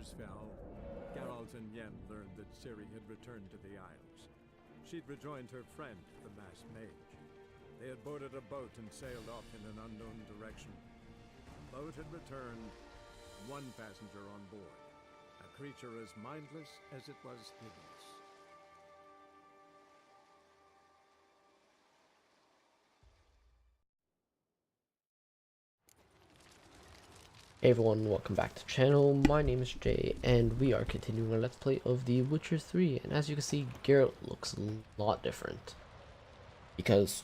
Hindersfjall, Geralt and Yen learned that Ciri had returned to the Isles. She'd rejoined her friend, the masked mage. They had boarded a boat and sailed off in an unknown direction. The boat had returned, one passenger on board, a creature as mindless as it was hideous. Hey everyone, welcome back to the channel. My name is Jay and we are continuing our let's play of The Witcher 3, and as you can see, Geralt looks a lot different because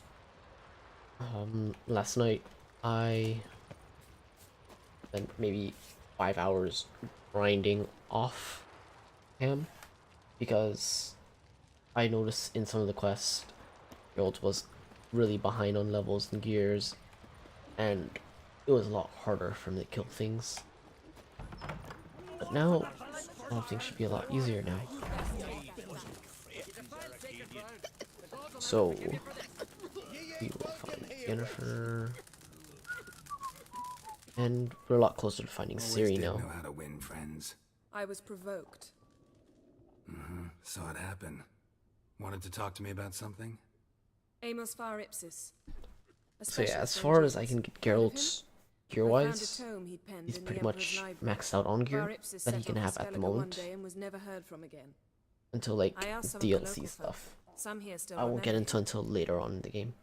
last night I spent maybe 5 hours grinding off him because I noticed in some of the quests Geralt was really behind on levels and gears, and it was a lot harder for me to kill things. But now, things should be a lot easier now. So, we will find Jennifer. And we're a lot closer to finding Ciri now. Know how to win friends. I was provoked. Saw it happen. Wanted to talk to me about something? Amos far ipsis. So yeah, as far as I can get Geralt gear-wise, he's pretty much maxed out on gear that he can have at the moment. Until like DLC stuff. I won't get into until later on in the game.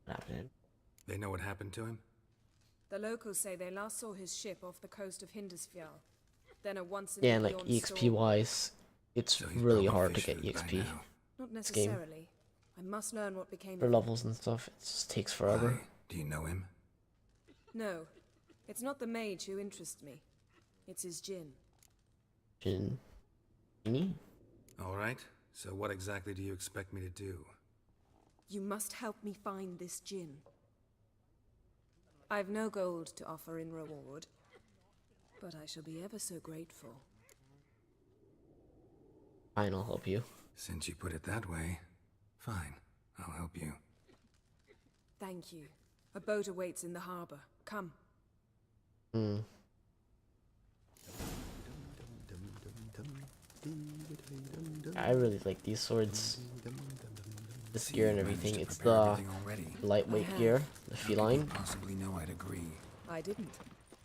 What happened? They know what happened to him? The locals say they last saw his ship off the coast of Hindersfjall. Then a once in yeah, and like EXP wise, it's really hard to get EXP. Not necessarily. I must learn what became for of levels and stuff. It just takes forever. Why? Do you know him? No, it's not the mage who interests me. It's his djinn. Djinn? Me? All right. So what exactly do you expect me to do? You must help me find this djinn. I've no gold to offer in reward, but I shall be ever so grateful. Fine, I'll help you. Since you put it that way, fine. I'll help you. Thank you. A boat awaits in the harbor. Come. I really like these swords. This gear and everything. It's the lightweight gear, the feline. Possibly know I'd agree. I didn't.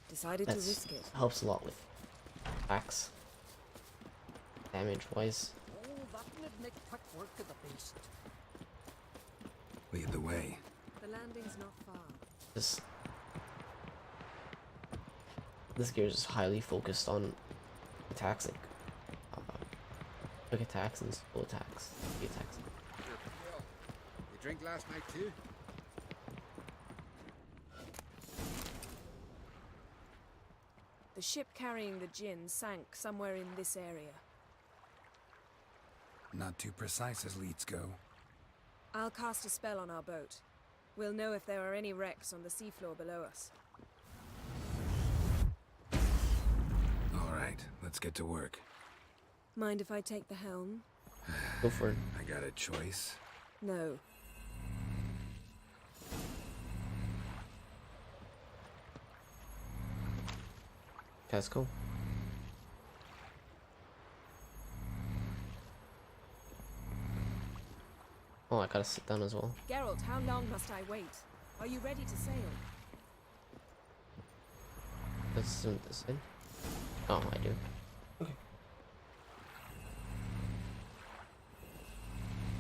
Decided to risk it. Helps a lot with attacks, damage wise. Lead the way. The landing's not far. This gear is highly focused on attacks, like quick attacks and slow attacks, speed attacks. You drink last night too? The ship carrying the djinn sank somewhere in this area. Not too precise as leads go. I'll cast a spell on our boat. We'll know if there are any wrecks on the seafloor below us. All right, let's get to work. Mind if I take the helm? Go for it. I got a choice. No. Let's go. Oh, I gotta sit down as well. Geralt, how long must I wait? Are you ready to sail? Let's zoom this in. Oh, I do. Okay.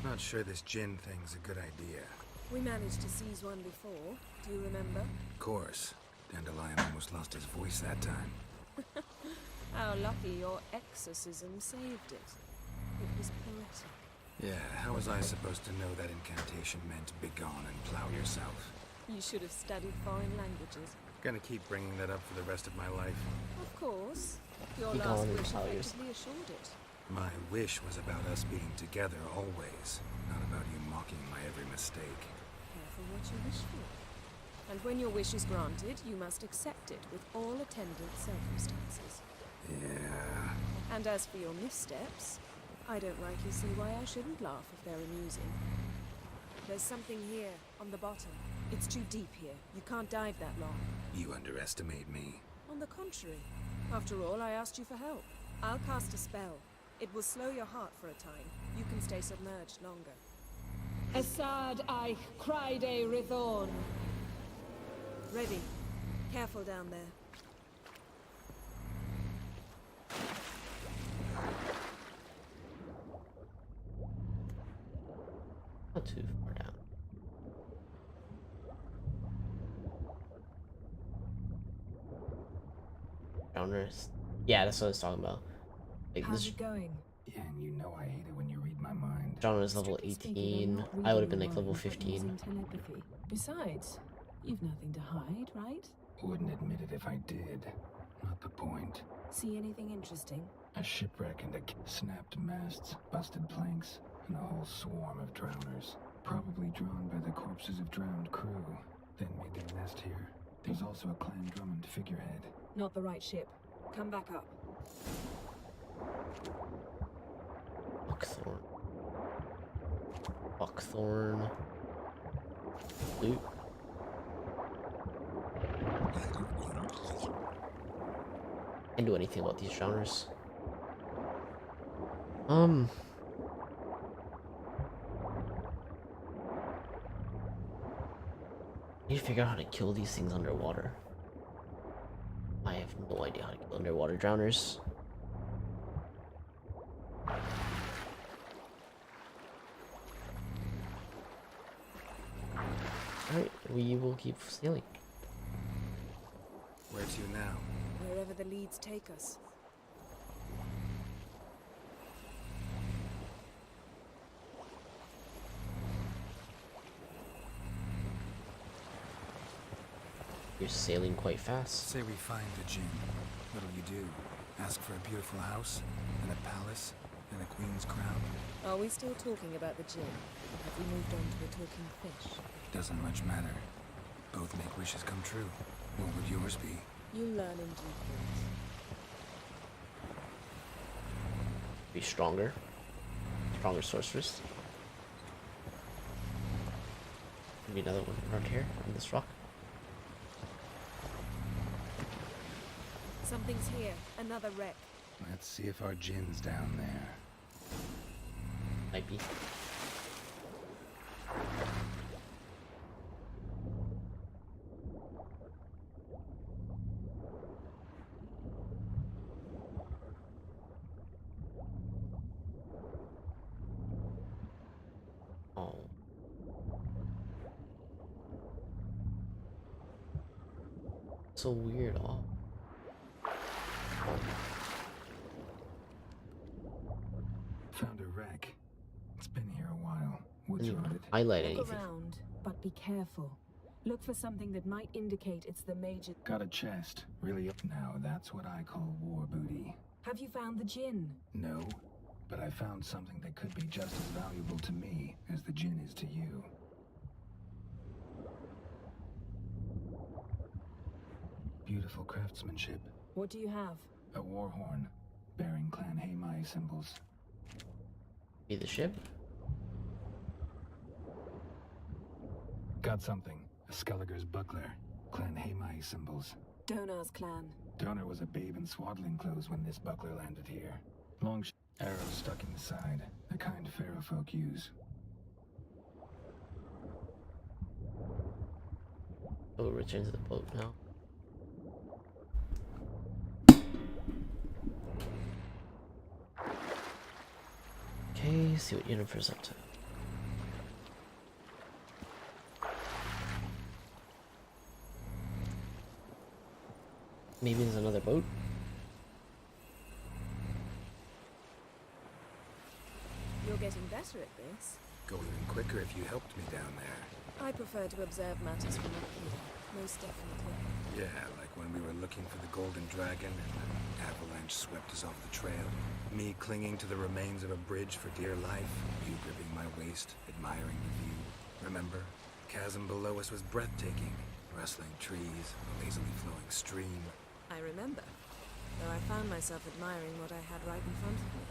Not sure this djinn thing's a good idea. We managed to seize one before. Do you remember? Of course. Dandelion almost lost his voice that time. How lucky your exorcism saved it. It was poetic. Yeah, how was I supposed to know that incantation meant begone and plow yourself? You should have studied foreign languages. Gonna keep bringing that up for the rest of my life. Of course. Your Begone last and wish plow effectively assured it. My wish was about us being together always, not about you mocking my every mistake. Careful what you wish for. And when your wish is granted, you must accept it with all attendant circumstances. Yeah. And as for your missteps, I don't rightly see why I shouldn't laugh if they're amusing. There's something here, on the bottom. It's too deep here. You can't dive that long. You underestimate me. On the contrary. After all, I asked you for help. I'll cast a spell. It will slow your heart for a time. You can stay submerged longer. Assad I Criede Rithorn. Ready. Careful down there. Not too far down. Drowners. Yeah, that's what I was talking about. Like How's this it going? Yeah, and you know I hate it when you read my mind. Drowners level Strictly speaking, 18. I'm not I would have reading been like your level mind, but 15. using telepathy. Besides, you've nothing to hide, right? Wouldn't admit it if I did. Not the point. See anything interesting? A shipwreck and snapped masts, busted planks, and a whole swarm of drowners. Probably drawn by the corpses of drowned crew. Then made their nest here. There's also a Clan Drummond figurehead. Not the right ship. Come back up. Buckthorn. Buckthorn. Loot. Can't do anything about these drowners. Need to figure out how to kill these things underwater. I have no idea how to kill underwater drowners. Alright, we will keep sailing. Where to now? Wherever the leads take us. You're sailing quite fast. Say we find the Jinn. What'll you do? Ask for a beautiful house? And a palace? And a queen's crown? Are we still talking about the Jinn? Have we moved on to a talking fish? Doesn't much matter. Both make wishes come true. What would yours be? You learn in due course. Be stronger. Stronger sorceress. Maybe another one around here on this rock. Something's here. Another wreck. Let's see if our Jinn's down there. Might be. Oh. So weird. Oh. Found a wreck. It's been here a while. Woods Didn't rotted. highlight Look anything. around, but be careful. Look for something that might indicate it's the major... Got a chest. Really up now. That's what I call war booty. Have you found the Jinn? No, but I found something that could be just as valuable to me as the Jinn is to you. Beautiful craftsmanship. What do you have? A war horn, bearing Clan Hamai symbols. Be the ship. Got something. A Skelliger's buckler, Clan Hamai symbols. Donar's clan. Donor was a babe in swaddling clothes when this buckler landed here. Long arrows stuck in the side, the kind Pharaoh folk use. Oh, we'll return to the boat now. Okay, see what Univer's up to. Maybe there's another boat. You're getting better at this. Go even quicker if you helped me down there. I prefer to observe matters from up here. Most definitely. Yeah, like when we were looking for the Golden Dragon and the avalanche swept us off the trail. Me clinging to the remains of a bridge for dear life. You gripping my waist, admiring the view. Remember? Chasm below us was breathtaking. Rustling trees, a lazily flowing stream. I remember. Though I found myself admiring what I had right in front of me.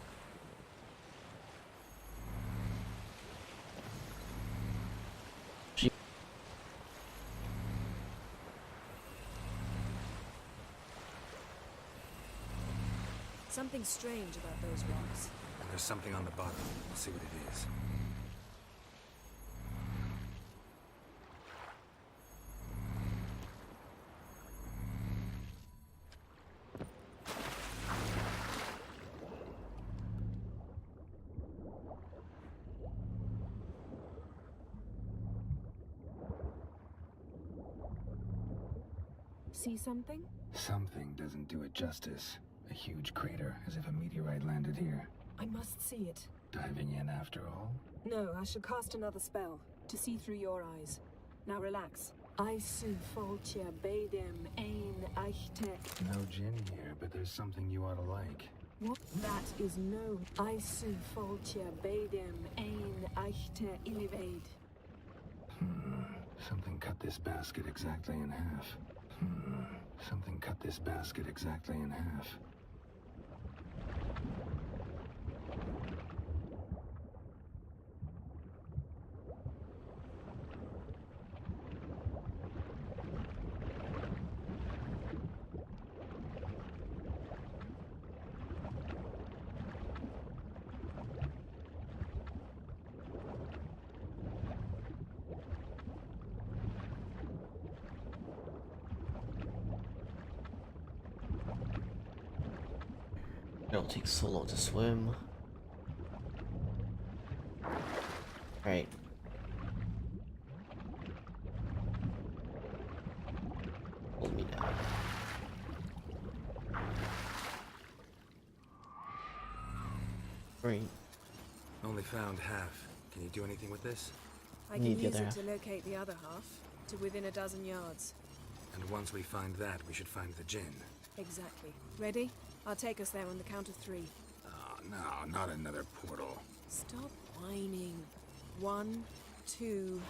Something strange about those rocks. And there's something on the bottom. We'll see what it is. See something? Something doesn't do it justice. A huge crater, as if a meteorite landed here. I must see it. Diving in after all? No, I should cast another spell to see through your eyes. Now relax. I su foltia bedem ein eichte. No gin here, but there's something you ought to like. What? That is no. I su foltia bedem ein eichte illivade. Something cut this basket exactly in half. Something cut this basket exactly in half. It'll take so long to swim. Alright. Hold me down. Great. Only found half. Can you do anything with this? I can Need the use other it half. to locate the other half, to within a dozen yards. And once we find that, we should find the gin. Exactly. Ready? I'll take us there on the count of 3. Oh, no, not another portal. Stop whining. 1, 2...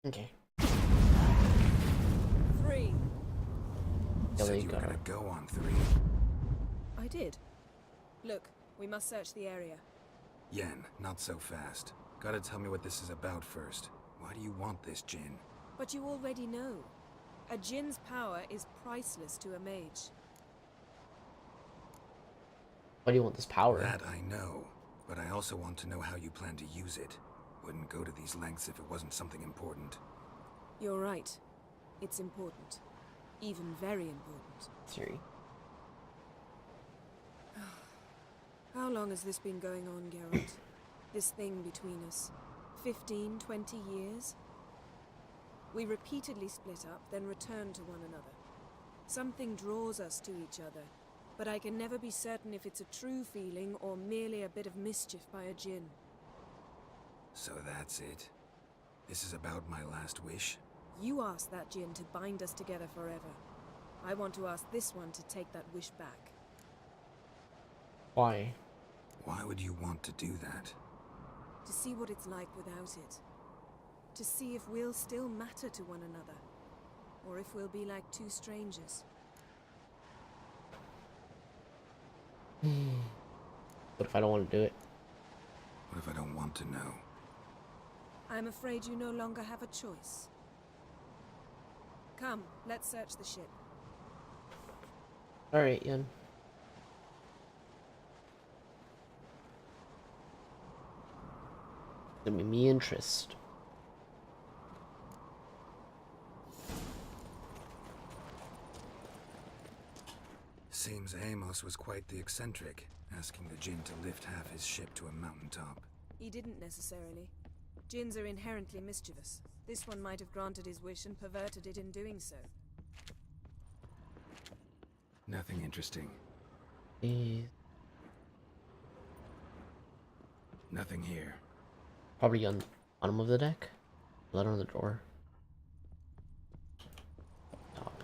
Okay. 3. Yeah, there Said you you go. were gonna go on 3. I did. Look, we must search the area. Yen, not so fast. Gotta tell me what this is about first. Why do you want this gin? But you already know. A djinn's power is priceless to a mage. Why do you want this power? That I know, but I also want to know how you plan to use it. Wouldn't go to these lengths if it wasn't something important. You're right. It's important. Even very important. Ciri. How long has this been going on, Geralt? This thing between us? 15, 20 years? We repeatedly split up, then return to one another. Something draws us to each other, but I can never be certain if it's a true feeling or merely a bit of mischief by a djinn. So that's it. This is about my last wish? You asked that djinn to bind us together forever. I want to ask this one to take that wish back. Why? Why would you want to do that? To see what it's like without it. To see if we'll still matter to one another. Or if we'll be like two strangers. What if I don't want to do it? What if I don't want to know? I'm afraid you no longer have a choice. Come, let's search the ship. Alright, Yen. Give me interest. Seems Amos was quite the eccentric, asking the djinn to lift half his ship to a mountaintop. He didn't necessarily. Djinns are inherently mischievous. This one might have granted his wish and perverted it in doing so. Nothing interesting. He's Nothing here. probably on bottom of the deck. Letter on the door. Top.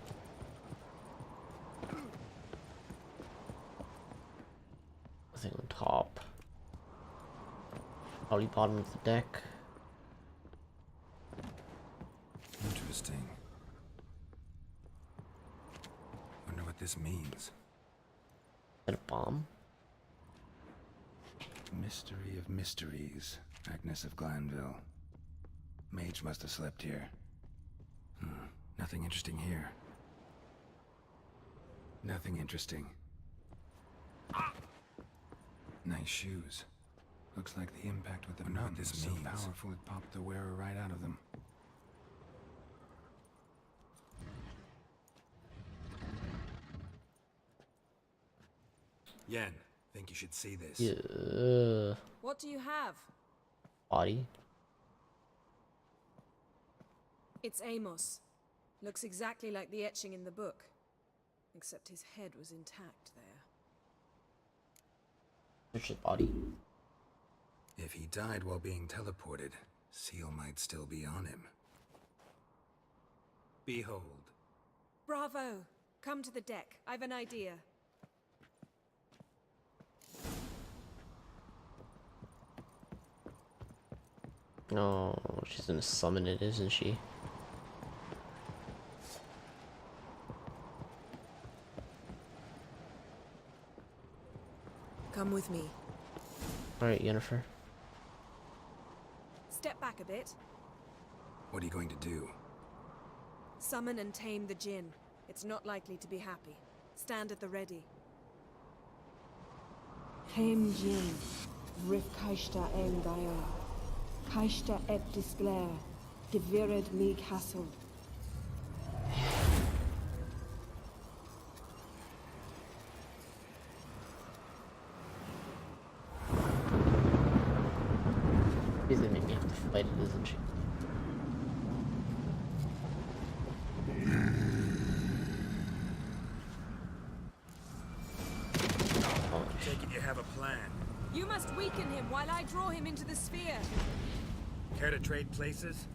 Nothing on top. Probably bottom of the deck. Interesting. Wonder what this means. Is that a bomb? Mystery of mysteries. Agnes of Glanville. Mage must have slept here. Nothing interesting here. Nothing interesting. Nice shoes. Looks like the impact with the mountain is so powerful it popped the wearer right out of them. Yen, think you should see this. Yeah. What do you have? Body. It's Amos. Looks exactly like the etching in the book. Except his head was intact there. Search his body. If he died while being teleported, Seal might still be on him. Behold. Bravo! Come to the deck. I've an idea. Oh, she's gonna summon it, isn't she? Come with me. Alright, Yennefer. Step back a bit. What are you going to do? Summon and tame the Jinn. It's not likely to be happy. Stand at the ready. Hem Jin, Rif Kaishta en Gaia. Kaishta et Disglair, Gevired me Castle. She's gonna make me have to fight it, isn't she? Oh, Take it you have a plan. You must weaken him while I draw him into the sphere. Care to trade places?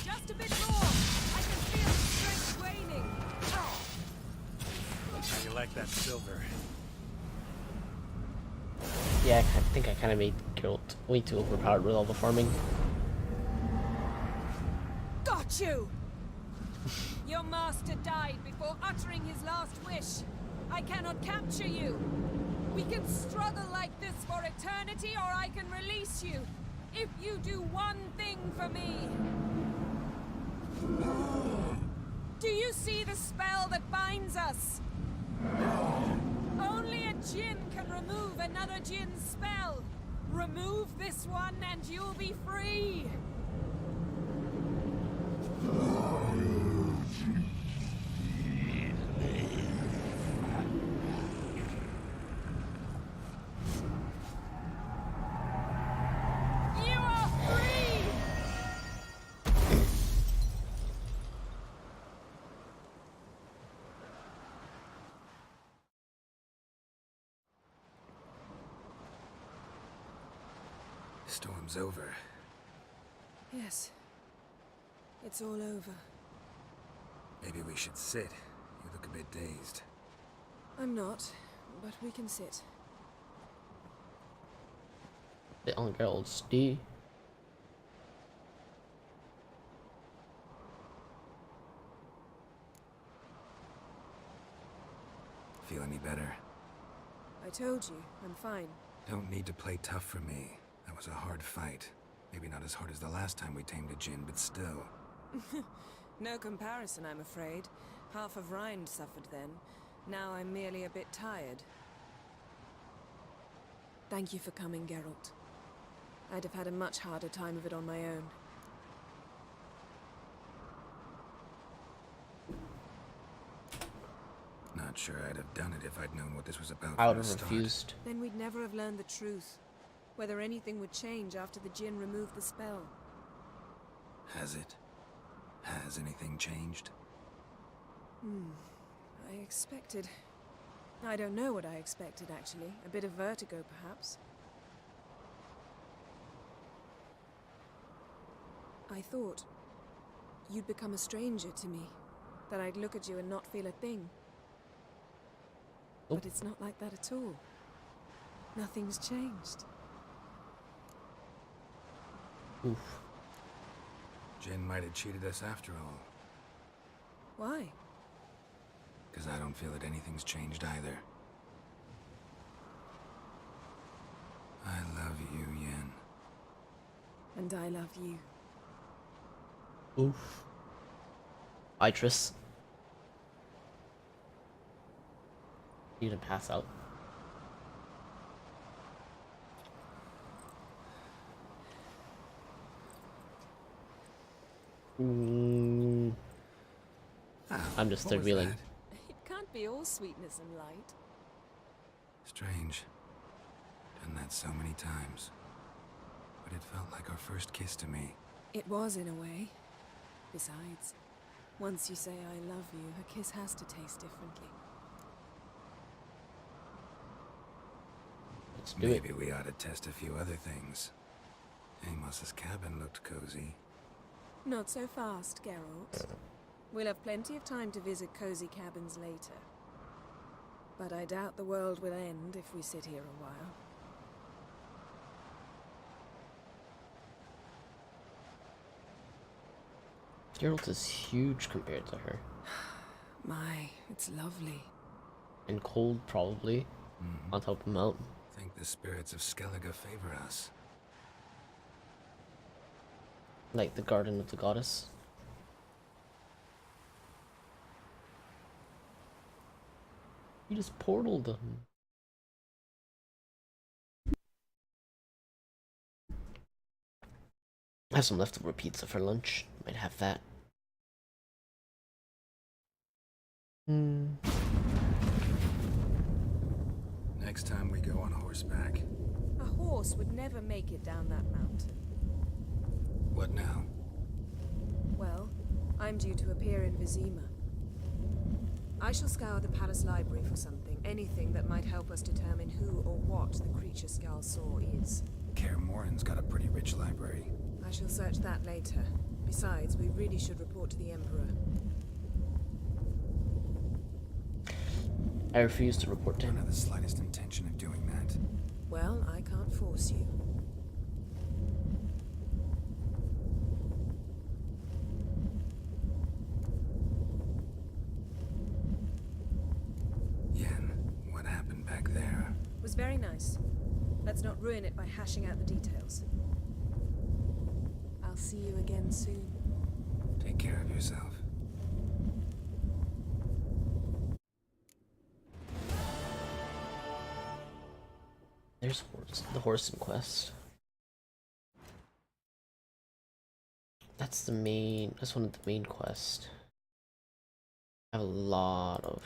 Just a bit more. I can feel his strength waning. How you like that silver? yeah, I think I kind of made Geralt way too overpowered with all the farming. Got you! Your master died before uttering his last wish. I cannot capture you. We can struggle like this for eternity, or I can release you. If you do one thing for me. Do you see the spell that binds us? Only a Jinn can remove another Jinn's spell. Remove this one and you'll be free. You are free! Storm's over. Yes. It's all over. Maybe we should sit. You look a bit dazed. I'm not, but we can sit. Bit on Geralt's D. Feel any better? I told you, I'm fine. Don't need to play tough for me. That was a hard fight. Maybe not as hard as the last time we tamed a Jinn, but still. No comparison, I'm afraid. Half of Rind suffered then. Now I'm merely a bit tired. Thank you for coming, Geralt. I'd have had a much harder time of it on my own. Not sure I'd have done it if I'd known what this was about I from would the have start. refused. Then we'd never have learned the truth. Whether anything would change after the Jinn removed the spell. Has it? Has anything changed? I expected... I don't know what I expected, actually. A bit of vertigo, perhaps. I thought you'd become a stranger to me. That I'd look at you and not feel a thing. Nope. But it's not like that at all. Nothing's changed. Oof. Jinn might have cheated us after all. Why? Because I don't feel that anything's changed either. I love you, Yen. And I love you. Oof. Idris. You gonna pass out? I'm just What third was wheeling. that? It can't be all sweetness and light. Strange. Done that so many times. But it felt like our first kiss to me. It was, in a way. Besides, once you say I love you, a kiss has to taste differently. Let's do it. Maybe we ought to test a few other things. Amos's cabin looked cozy. Not so fast, Geralt. We'll have plenty of time to visit cozy cabins later. But I doubt the world will end if we sit here a while. Geralt is huge compared to her. My, it's lovely. And cold, probably. On top of the mountain. Think the spirits of Skellige favor us. Like the garden of the goddess. You just portaled them. I have some leftover pizza for lunch. Might have that. Next time we go on horseback. A horse would never make it down that mountain. What now? Well, I'm due to appear in Vizima. I shall scour the palace library for something, anything that might help us determine who or what the creature Skal saw is. Kaer Morhen's got a pretty rich library. I shall search that later. Besides, we really should report to the Emperor. I refuse to report to Don't him. have the slightest intention of doing that. Well, I can't force you. Yen, what happened back there? It was very nice. Let's not ruin it by hashing out the details. I'll see you again soon. Take care of yourself. There's the horse in quest. That's the main. That's one of the main quests. I have a lot of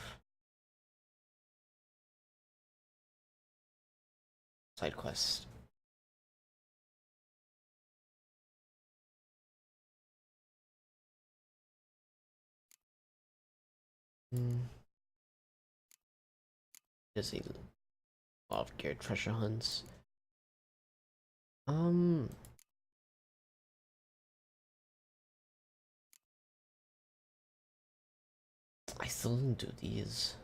side quests. There's a lot of geared treasure hunts. I still didn't do these.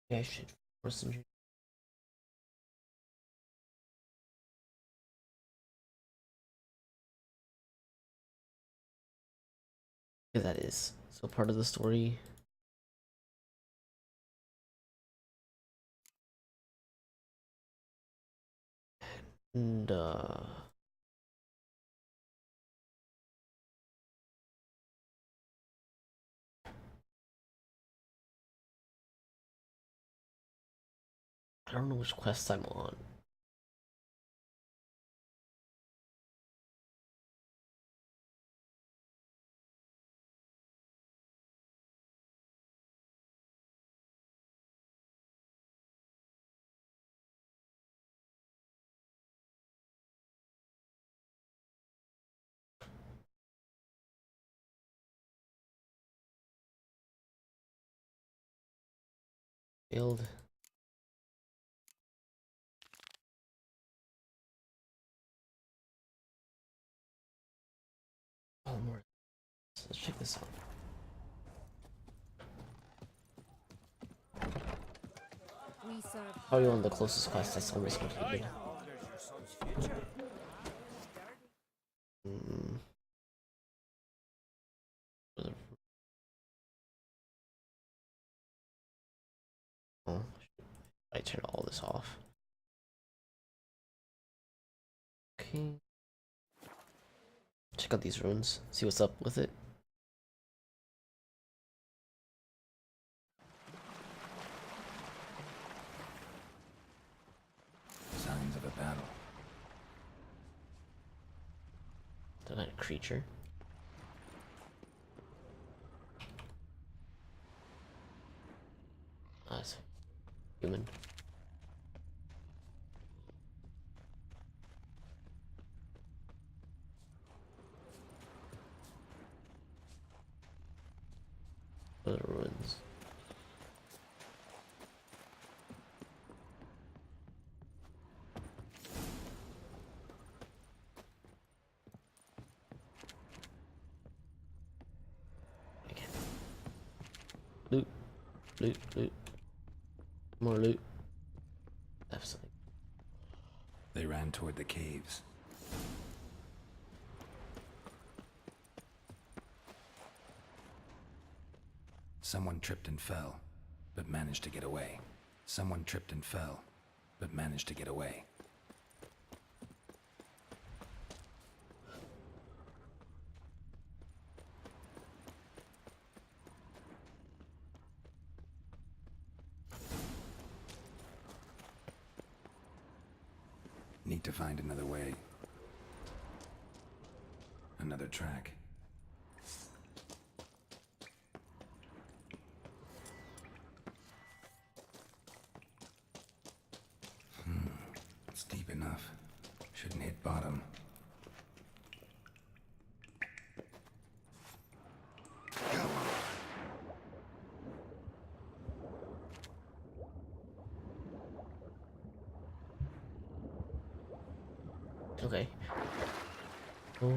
Yeah, I should force them. Yeah, that is so part of the story. And I don't know which quest I'm on. Failed. Oh, more. Let's check this out. Probably one of the closest quests I saw was completed. Oh, I turn all this off. Okay. Check out these runes. See what's up with it. Signs of a battle. They're not a creature. Ah, it's human. What are the ruins? Again. Loot. Loot. Loot. More loot. Absolutely. They ran toward the caves. Someone tripped and fell, but managed to get away. Someone tripped and fell, but managed to get away. Need to find another way. Another track. It's deep enough. Shouldn't hit bottom. Okay. Oh.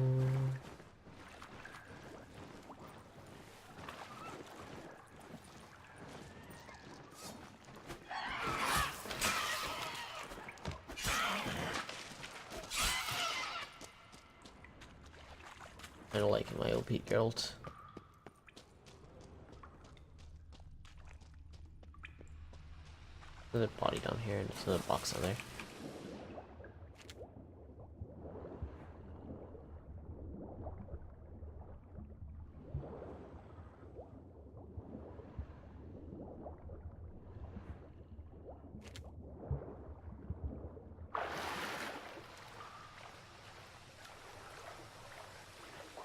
I don't like my OP Geralt. There's a body down here and there's another box on there.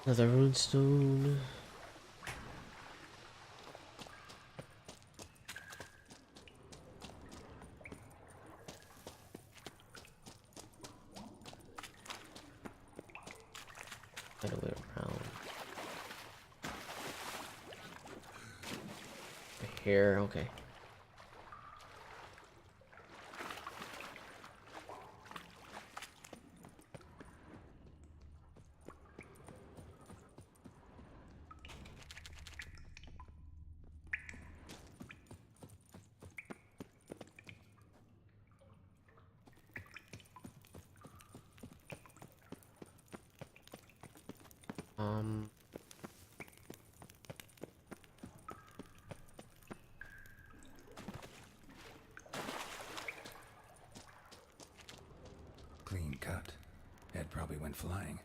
Another runestone. Find a way around. Here, okay. Clean cut. Head probably went flying.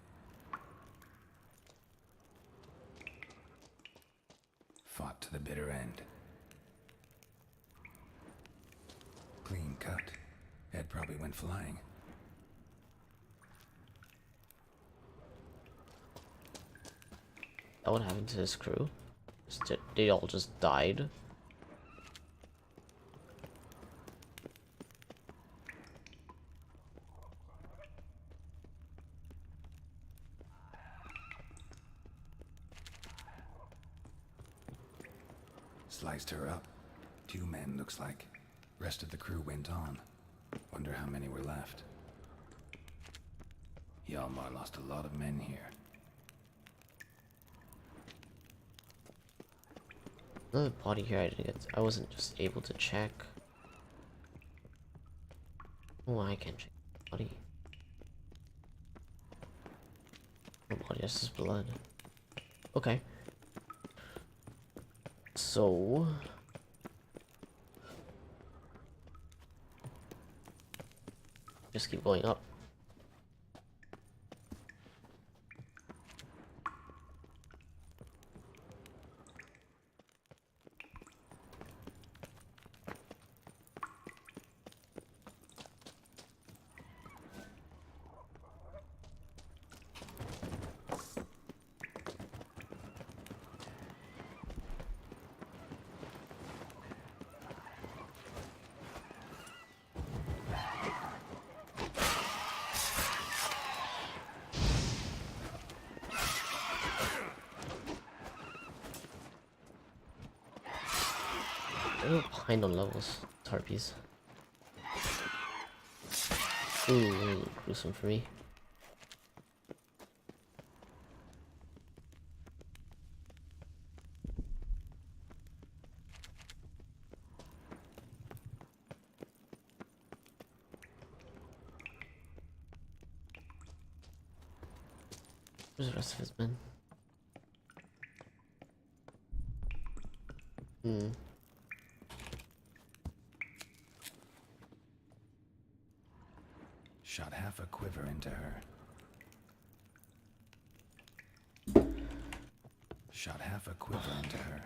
Fought to the bitter end. Clean cut. Head probably went flying. What happened to this crew? They all just died. Sliced her up. 2 men, looks like. Rest of the crew went on. Wonder how many were left. Hjalmar lost a lot of men here. Another body here I didn't get. I wasn't just able to check. Oh, I can check the body. Oh, body, this is blood. Okay. So just keep going up. A little behind on levels, harpies. Ooh, gruesome for me. Where's the rest of his men? Shot half a quiver into her. Shot half a quiver into her.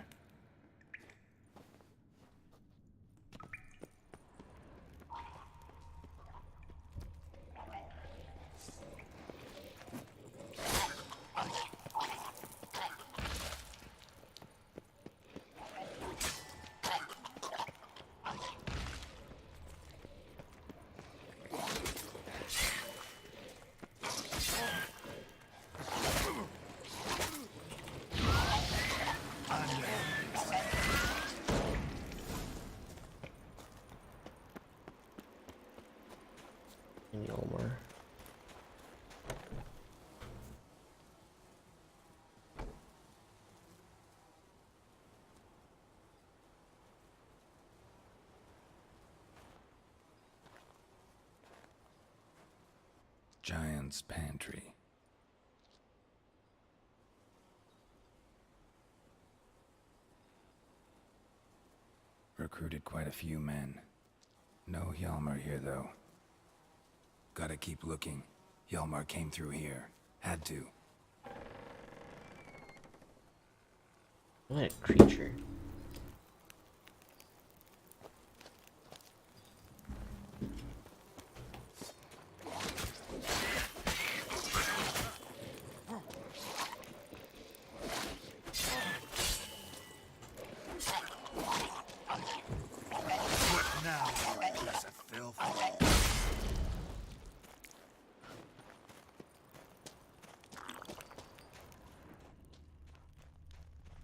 And Yolmar. Giant's pantry. Recruited quite a few men. No Hjalmar here, though. Gotta keep looking. Hjalmar came through here. Had to. What a creature.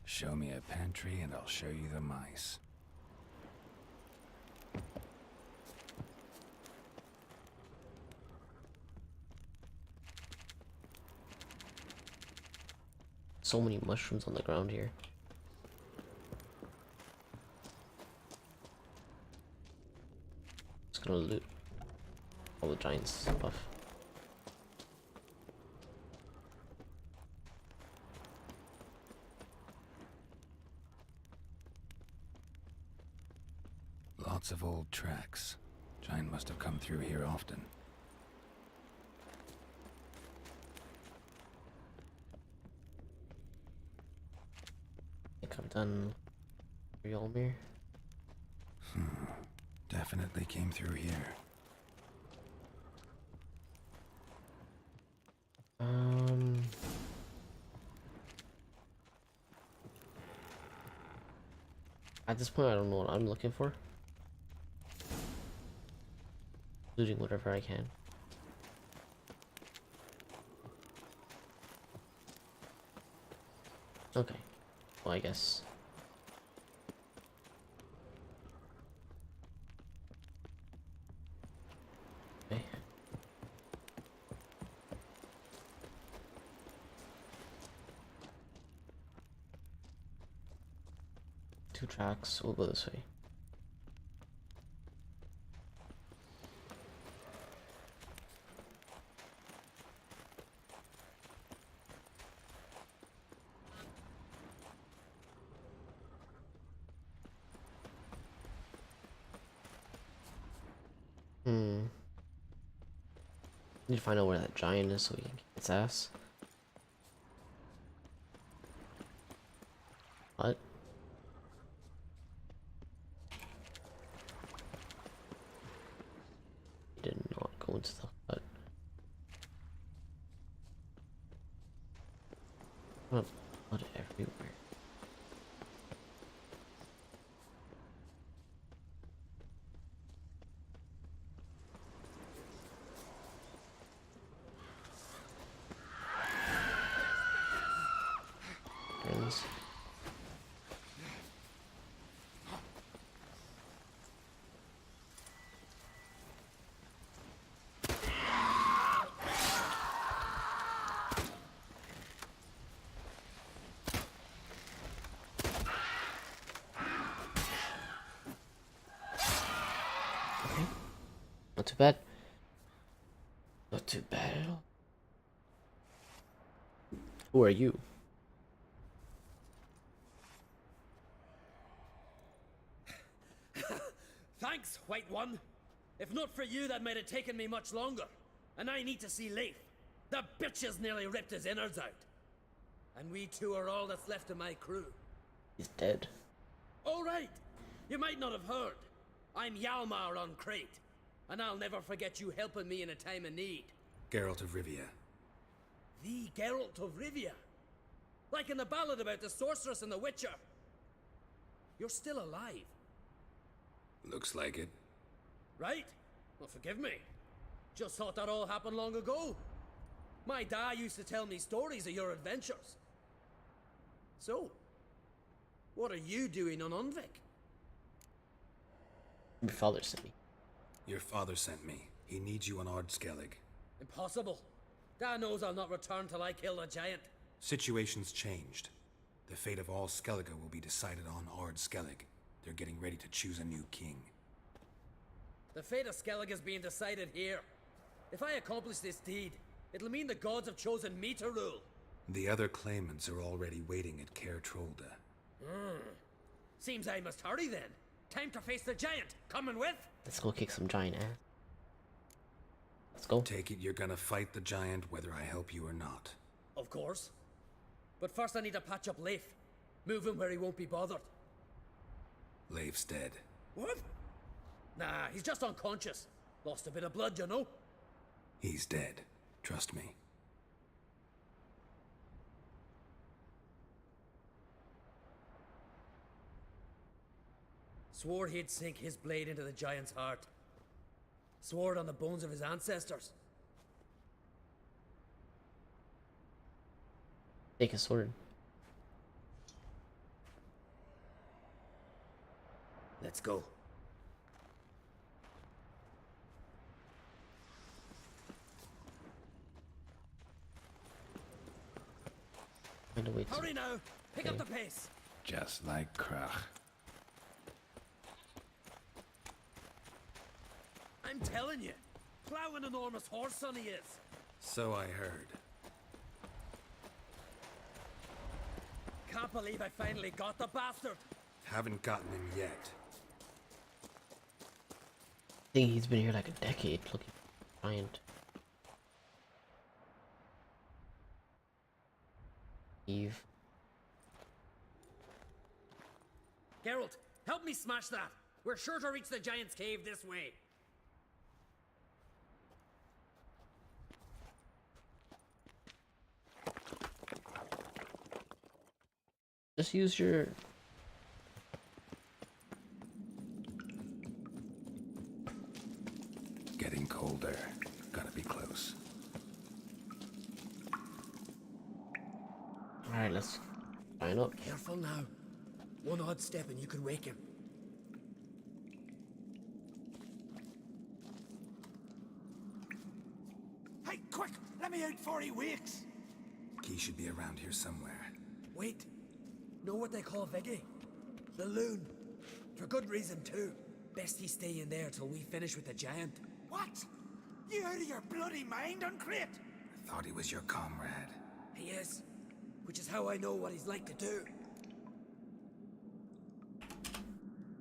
Show me a pantry and I'll show you the mice. So many mushrooms on the ground here. Just gonna loot all the giant stuff. Lots of old tracks. Giant must have come through here often. I think I've done Yolmir. Definitely came through here. At this point, I don't know what I'm looking for. Looting whatever I can. Okay. Well, I guess. Okay. Two tracks. We'll go this way. Need to find out where that giant is so we can kick its ass. What? He did not go into the hut. Oh, blood everywhere. Friends. Okay. Not too bad. Not too bad at all. Who are you? Thanks, White One. If not for you, that might have taken me much longer. And I need to see Leif. The bitch has nearly ripped his innards out. And we two are all that's left of my crew. He's dead. All right. You might not have heard. I'm Hjalmar on Crete. And I'll never forget you helping me in a time of need. Geralt of Rivia. The Geralt of Rivia. Like in the ballad about the sorceress and the witcher. You're still alive. Looks like it. Right? Well, forgive me. Just thought that all happened long ago. My dad used to tell me stories of your adventures. So, what are you doing on Unvik? Your father sent me. Your father sent me. He needs you on Ard Skellig. Impossible. Dad knows I'll not return till I kill the giant. Situation's changed. The fate of all Skellige will be decided on Ard Skellig. They're getting ready to choose a new king. The fate of Skellig is being decided here. If I accomplish this deed, it'll mean the gods have chosen me to rule. The other claimants are already waiting at Caer Trolda. Seems I must hurry then. Time to face the giant. Coming with? Let's go kick some giant ass. Let's go. Take it you're gonna fight the giant whether I help you or not. Of course. But first I need to patch up Leif. Move him where he won't be bothered. Leif's dead. What? Nah, he's just unconscious. Lost a bit of blood, you know? He's dead. Trust me. Swore he'd sink his blade into the giant's heart. Swore it on the bones of his ancestors. Take a sword. Let's go. Find a way to. Hurry now! Pick up Okay. the pace! Just like Krach. I'm telling you, plow an enormous horse son he is. So I heard. Can't believe I finally got the bastard. Haven't gotten him yet. I think he's been here like a decade looking for a giant. Eve. Geralt, help me smash that. We're sure to reach the giant's cave this way. Just use your. Getting colder. Gotta be close. Alright, let's line up. Careful now. One odd step and you could wake him. Hey, quick! Let me out before he wakes! Key should be around here somewhere. Wait. Know what they call Viggy? The loon. For good reason too. Best he stay in there till we finish with the giant. What? You out of your bloody mind on Crete? I thought he was your comrade. He is. Which is how I know what he's like to do.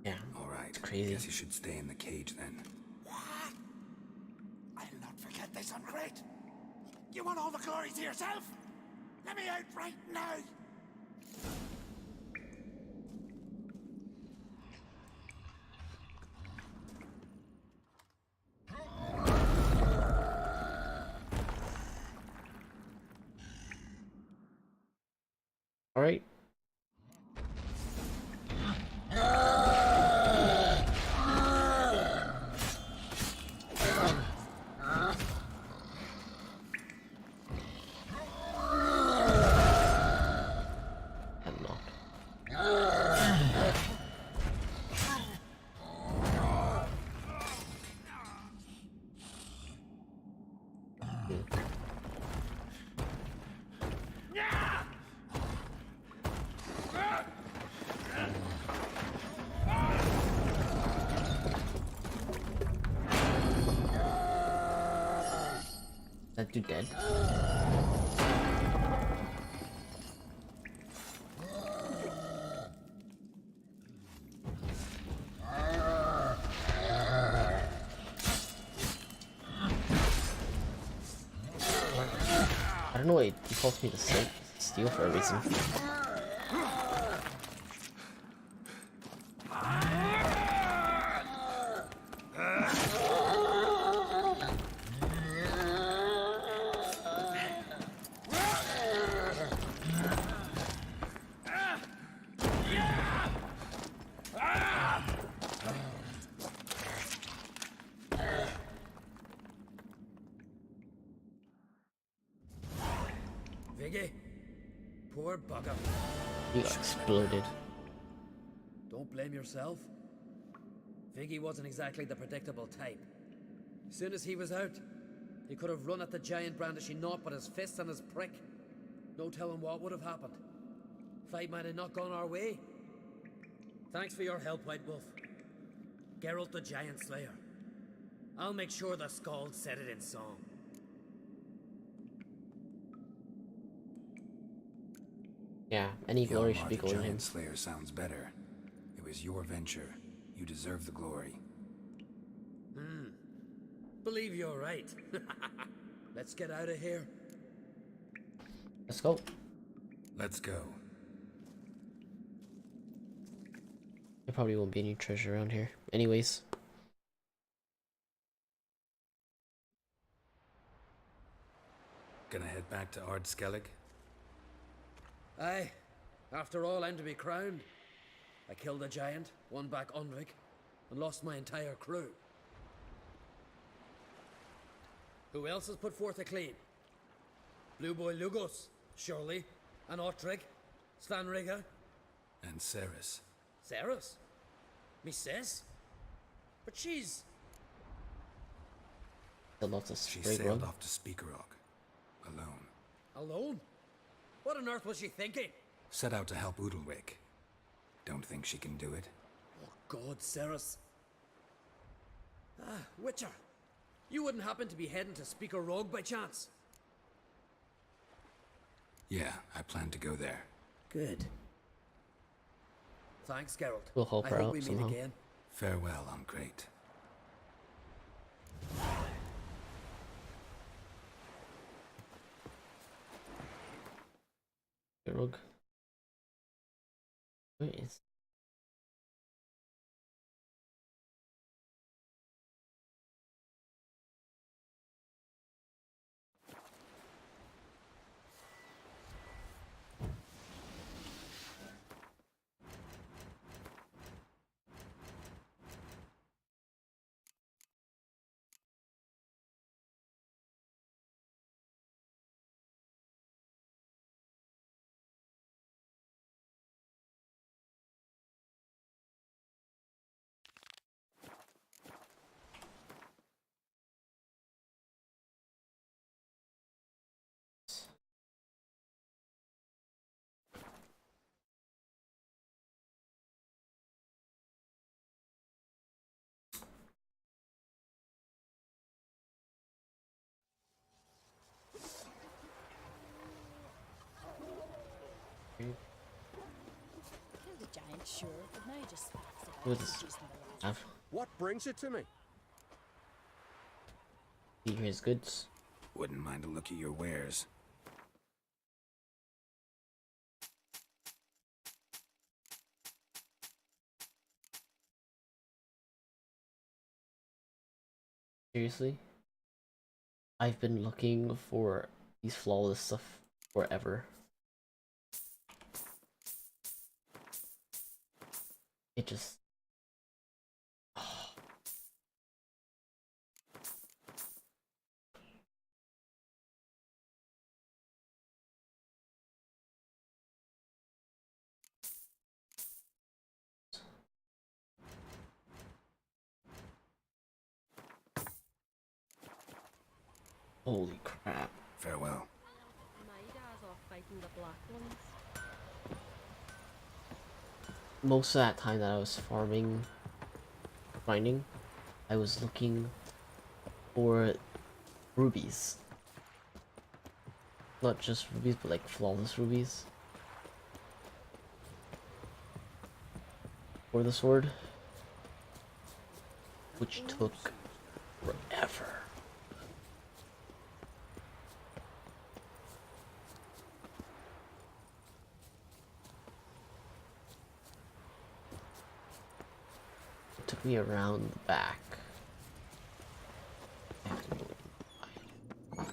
Yeah. Alright. crazy. Guess you should stay in the cage then. What? I'll not forget this on Crete. You want all the glory to yourself? Let me out right now! All right. That dude dead? I don't know why he forced me to steal for a reason. Viggy, poor bugger. He got exploded. Don't blame yourself. Viggy wasn't exactly the predictable type. As soon as he was out, he could have run at the giant brandishing naught but his fist and his prick. No telling what would have happened. Fight might have not gone our way. Thanks for your help, White Wolf. Geralt the Giant Slayer. I'll make sure the Skald said it in song. Yeah, any glory should be the going to him. Giant Slayer sounds better. It was your venture. You deserve the glory. Believe you're right. Let's get out of here. Let's go. Let's go. There probably won't be any treasure around here. Anyways. Gonna head back to Ard Skellig? Aye. After all, I'm to be crowned. I killed a giant, won back Unvik, and lost my entire crew. Who else has put forth a claim? Blue Boy Lugos, surely, and Ottrig, Svanrigga. And Ceres. Ceres? Me sis? But she's... Still lots of She spray sailed rug. off to Speakerog. Alone. alone? What on earth was she thinking? Set out to help Udalwick. Don't think she can do it? Oh God, Ceres. Ah, Witcher. You wouldn't happen to be heading to Speaker Rogue by chance? Yeah, I plan to go there. Good. Thanks, Geralt. We'll help I her hope out we meet somehow. again. Farewell, Uncrate. Rug. Where is? Killed a giant, sure, but now just speaks about Who is his this? reasonable life. What brings you to me? Here his goods. Wouldn't mind a look at your wares. Seriously? I've been looking for these flawless stuff forever. It just... Holy crap. Farewell. My dad's off fighting the black ones. Most of that time that I was farming, grinding, I was looking for rubies. Not just rubies, but like flawless rubies. For the sword. Which took forever. It took me around the back. I have to go in.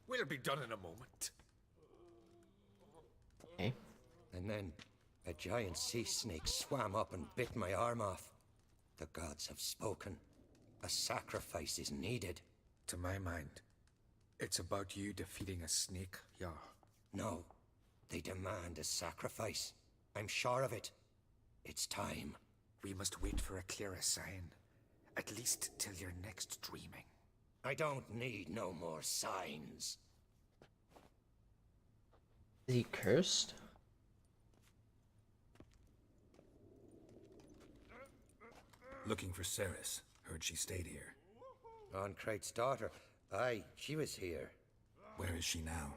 We'll be done in a moment. Okay. And then a giant sea snake swam up and bit my arm off. The gods have spoken. A sacrifice is needed. To my mind, it's about you defeating a snake, yeah. No, they demand a sacrifice. I'm sure of it. It's time. We must wait for a clearer sign. At least till your next dreaming. I don't need no more signs. Is he cursed? Looking for Ceres. Heard she stayed here. Oncrate's daughter. Aye, she was here. Where is she now?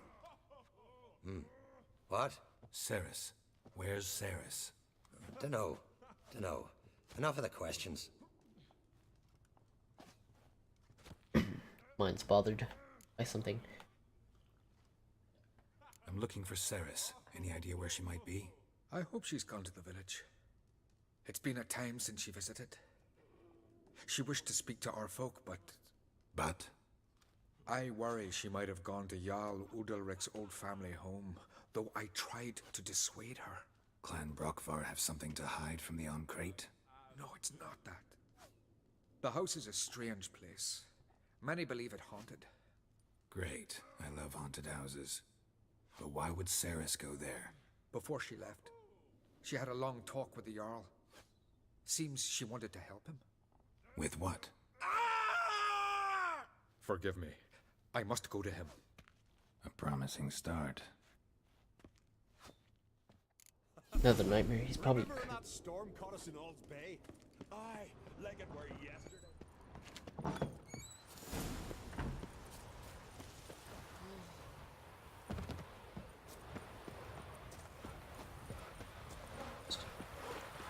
What? Ceres. Where's Ceres? Dunno. Enough of the questions. Mine's bothered by something. I'm looking for Ceres. Any idea where she might be? I hope she's gone to the village. It's been a time since she visited. She wished to speak to our folk, but... But? I worry she might have gone to Jarl Udalric's old family home, though I tried to dissuade her. Clan Brockvar have something to hide from the Oncrate? No, it's not that. The house is a strange place. Many believe it haunted. Great. I love haunted houses. But why would Ceres go there? Before she left, she had a long talk with the Jarl. Seems she wanted to help him. With what? Forgive me. I must go to him. A promising start. Another nightmare. He's probably... Remember when that storm caught us in Ald's Bay? Aye, like it were yesterday.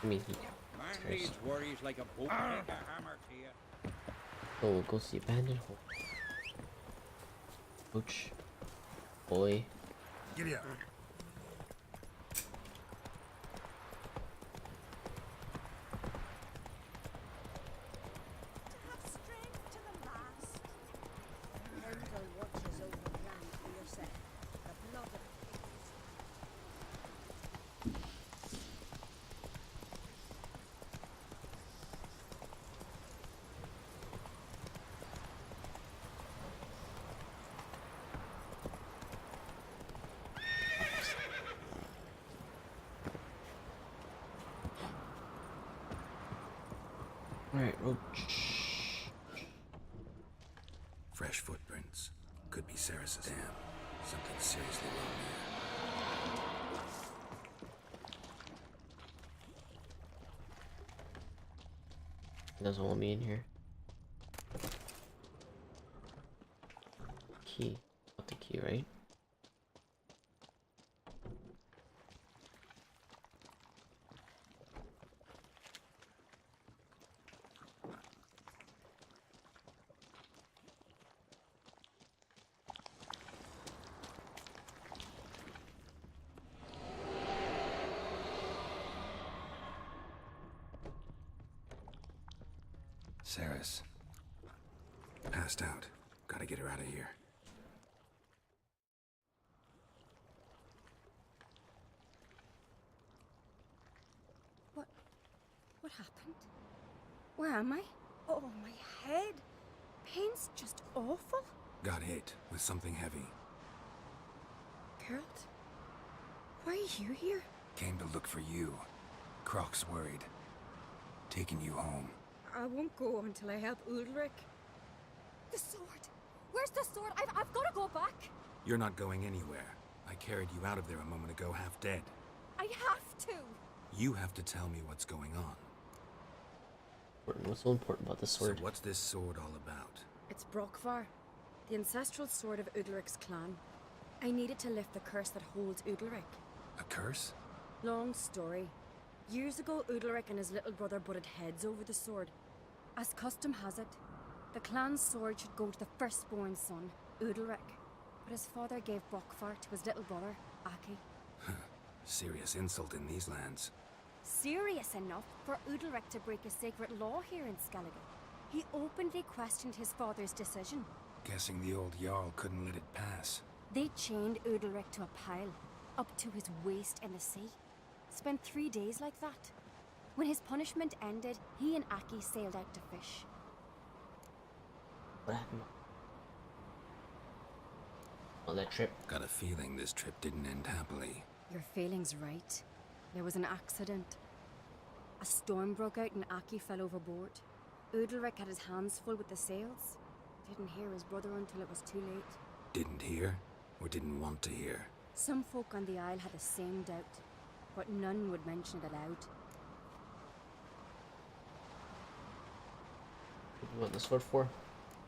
I mean, he... Man needs worries like a boat take a hammer to you. Oh, we'll go see abandoned home. Coach. Boy. Giddy up. Have strength to the last. Kendall watches over Granny for yourself. The blood of Alright, Roach. Fresh footprints. Could be Ceres' dam. Something seriously wrong here. He doesn't want me in here. Key. Got the key, right? Saris. Passed out. Gotta get her out of here. What happened? Where am I? Oh, my head. Pain's just awful. Got hit with something heavy. Geralt? Why are you here? Came to look for you. Croc's worried. Taking you home. I won't go until I help Ulrich. The sword! Where's the sword? I've got to go back! You're not going anywhere. I carried you out of there a moment ago, half dead. I have to! You have to tell me what's going on. What's so important about this sword? So what's this sword all about? It's Brockvar, the ancestral sword of Udalric's clan. I needed to lift the curse that holds Udalric. A curse? Long story. Years ago, Udalric and his little brother butted heads over the sword. As custom has it, the clan's sword should go to the firstborn son, Udalric. But his father gave Brockvar to his little brother, Aki. Serious insult in these lands. Serious enough for Udalric to break a sacred law here in Skellige. He openly questioned his father's decision. Guessing the old Jarl couldn't let it pass. They chained Udalric to a pile, up to his waist in the sea. Spent 3 days like that. When his punishment ended, he and Aki sailed out to fish. What happened on that trip? Got a feeling this trip didn't end happily. Your feeling's right. There was an accident. A storm broke out and Aki fell overboard. Udalric had his hands full with the sails. Didn't hear his brother until it was too late. Didn't hear? Or didn't want to hear? Some folk on the Isle had the same doubt, but none would mention it aloud. What do you want the sword for?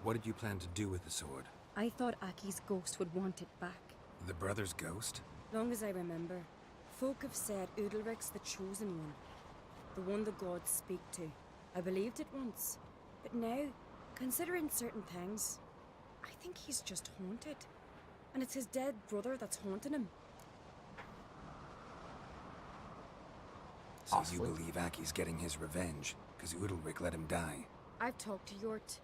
What did you plan to do with the sword? I thought Aki's ghost would want it back. The brother's ghost? Long as I remember, folk have said Udalric's the chosen one. The one the gods speak to. I believed it once. But now, considering certain things, I think he's just haunted. And it's his dead brother that's haunting him. So Awfully. you believe Aki's getting his revenge, because Udalric let him die? I've talked to Yort.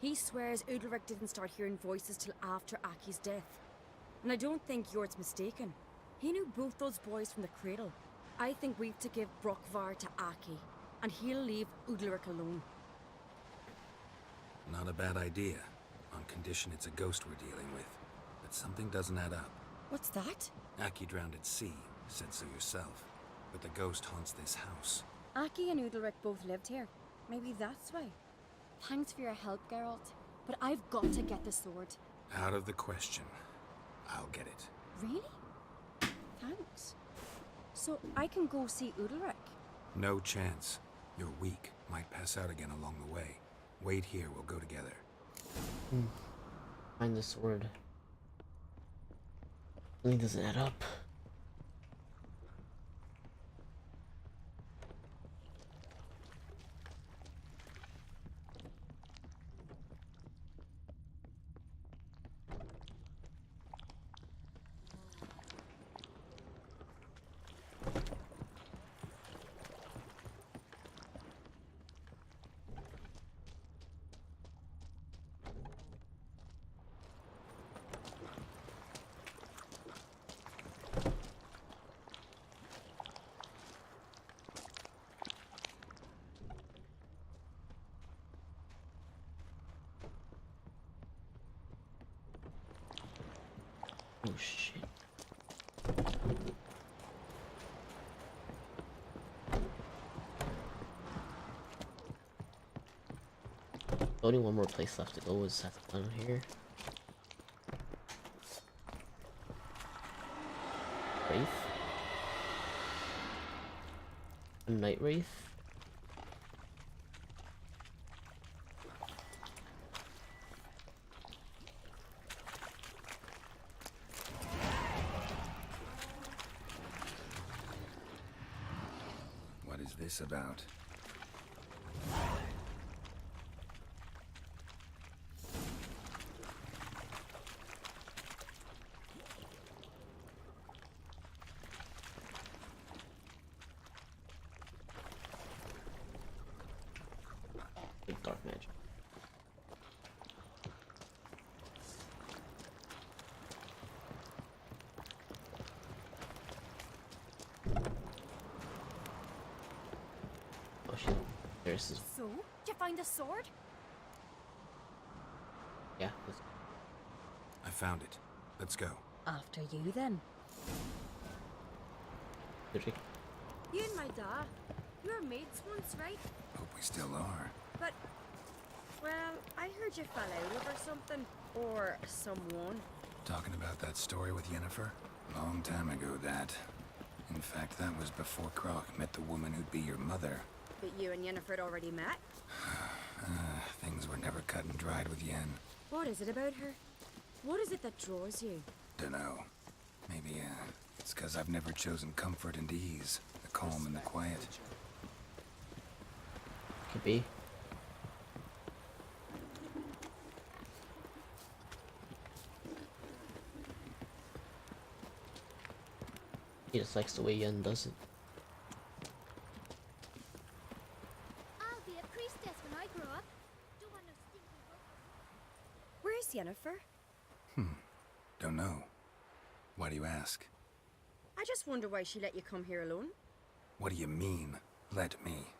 He swears Udalric didn't start hearing voices till after Aki's death. And I don't think Yort's mistaken. He knew both those boys from the cradle. I think we've to give Brockvar to Aki, and he'll leave Udalric alone. Not a bad idea, on condition it's a ghost we're dealing with. But something doesn't add up. What's that? Aki drowned at sea, said so yourself. But the ghost haunts this house. Aki and Udalric both lived here. Maybe that's why. Thanks for your help, Geralt. But I've got to get the sword. Out of the question. I'll get it. Really? Thanks. So I can go see Udalric? No chance. You're weak. Might pass out again along the way. Wait here, we'll go together. Find the sword. Something doesn't add up. Oh shit. Only one more place left to go is at the one here. Wraith? A night wraith? What is this about? Big dark magic. There's his... So, did you find the sword? Yeah. I found it. Let's go. After you, then. Ciri. You and my dad, you were mates once, right? Hope we still are. But, well, I heard you fell out over something. Or someone. Talking about that story with Yennefer? Long time ago, that. In fact, that was before Croc met the woman who'd be your mother. But you and Yennefer had already met? Things were never cut and dried with Yen. What is it about her? What is it that draws you? Dunno. Maybe, it's 'cause I've never chosen comfort and ease. The calm and the quiet. Could be. He just likes the way Yen does it. I'll be a priestess when I grow up. Don't want no stinky book. Where's Yennefer? Don't know. Why do you ask? I just wonder why she let you come here alone. What do you mean, let me?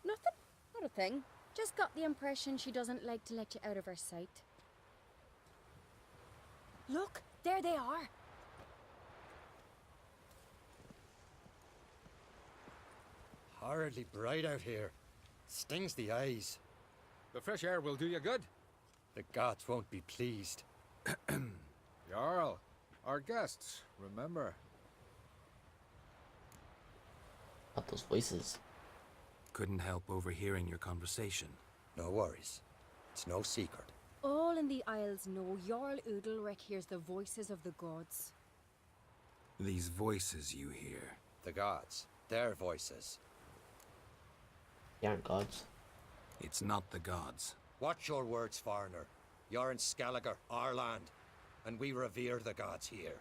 Nothing. Not a thing. Just got the impression she doesn't like to let you out of her sight. Look, there they are. Horridly bright out here. Stings the eyes. The fresh air will do you good. The gods won't be pleased. Jarl, our guests, remember. Not those voices. Couldn't help overhearing your conversation. No worries. It's no secret. All in the Isles know Jarl Udalric hears the voices of the gods. These voices you hear. The gods. Their voices. They aren't gods. It's not the gods. Watch your words, foreigner. You're in Skelliger, our land, and we revere the gods here.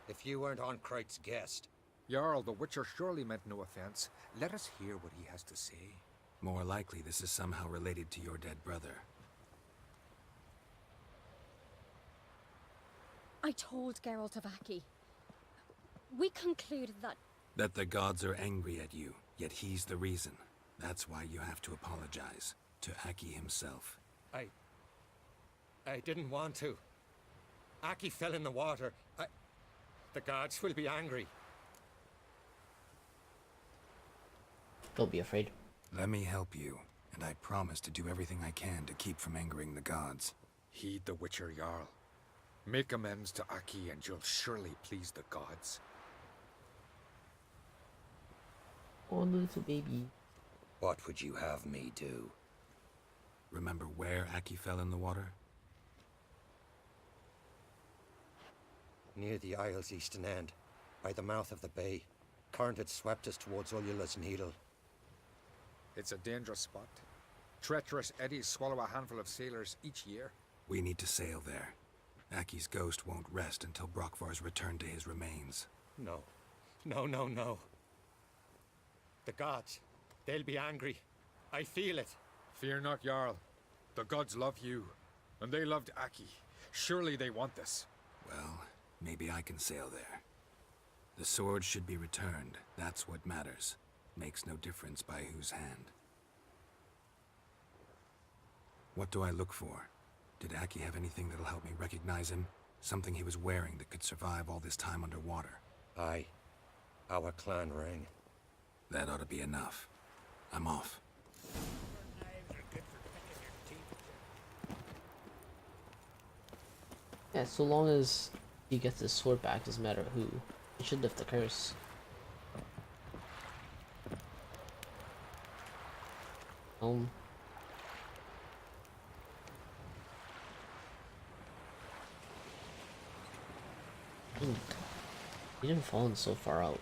If you weren't on Kright's guest... Jarl, the Witcher surely meant no offense. Let us hear what he has to say. More likely this is somehow related to your dead brother. I told Geralt of Aki. We concluded that... That the gods are angry at you, yet he's the reason. That's why you have to apologize. To Aki himself. I didn't want to. Aki fell in the water. The gods will be angry. Don't be afraid. Let me help you, and I promise to do everything I can to keep from angering the gods. Heed the Witcher, Jarl. Make amends to Aki and you'll surely please the gods. Oh, little baby. What would you have me do? Remember where Aki fell in the water? Near the Isle's eastern end, by the mouth of the bay. Current had swept us towards Ullula's Needle. It's a dangerous spot. Treacherous eddies swallow a handful of sailors each year. We need to sail there. Aki's ghost won't rest until Brokvar's returned to his remains. No. No. The gods, they'll be angry. I feel it. Fear not, Jarl. The gods love you, and they loved Aki. Surely they want this. Well, maybe I can sail there. The sword should be returned. That's what matters. Makes no difference by whose hand. What do I look for? Did Aki have anything that'll help me recognize him? Something he was wearing that could survive all this time underwater? Aye. Our clan ring. That ought to be enough. I'm off. Yeah, so long as he gets his sword back, doesn't matter who. He should lift the curse. He didn't fall so far out.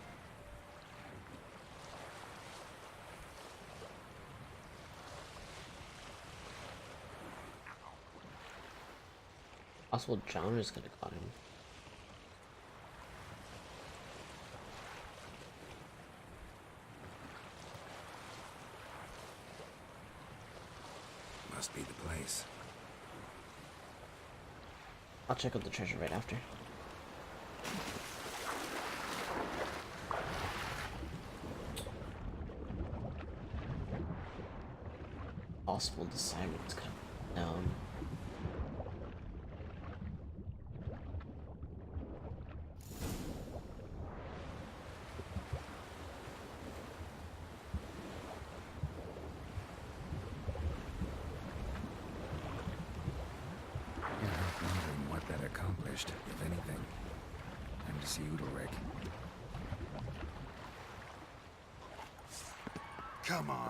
Possible Drowners could have got him. Must be the place. I'll check out the treasure right after. possible the sirens come down. Wondering what that accomplished, if anything. Time to see Udalric. Come on.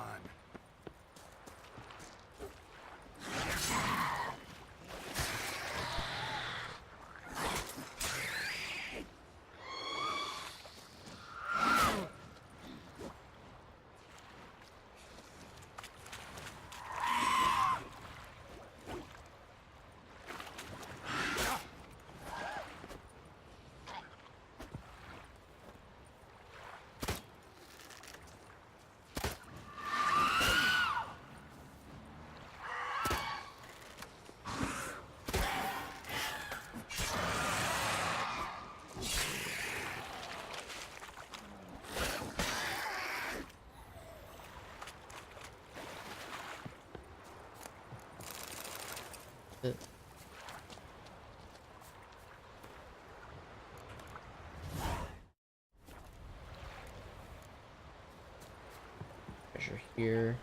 Treasure here.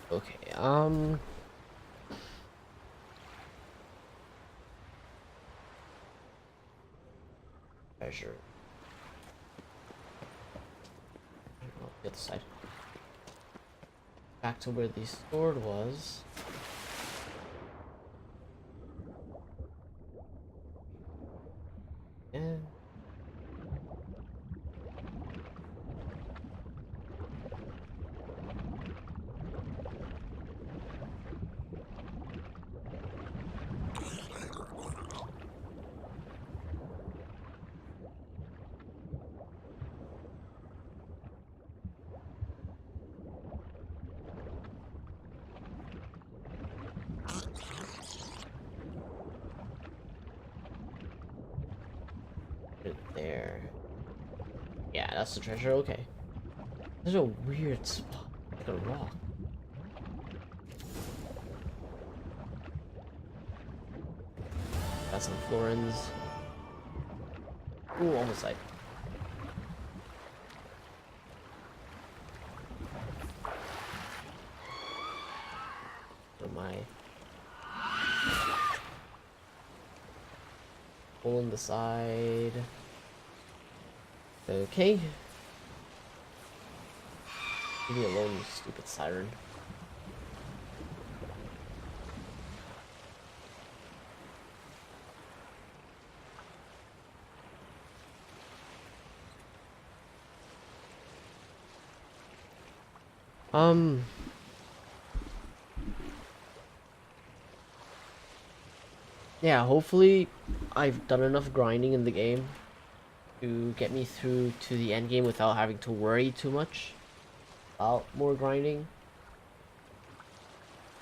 Okay, treasure. Oh, the other side. Back to where the sword was. And there. Yeah, that's the treasure. Okay. There's a weird spot, like a rock. Got some florins. Ooh, almost like. What am I? Pulling the side. Okay. Leave me alone, you stupid siren. Yeah, hopefully I've done enough grinding in the game to get me through to the end game without having to worry too much about more grinding.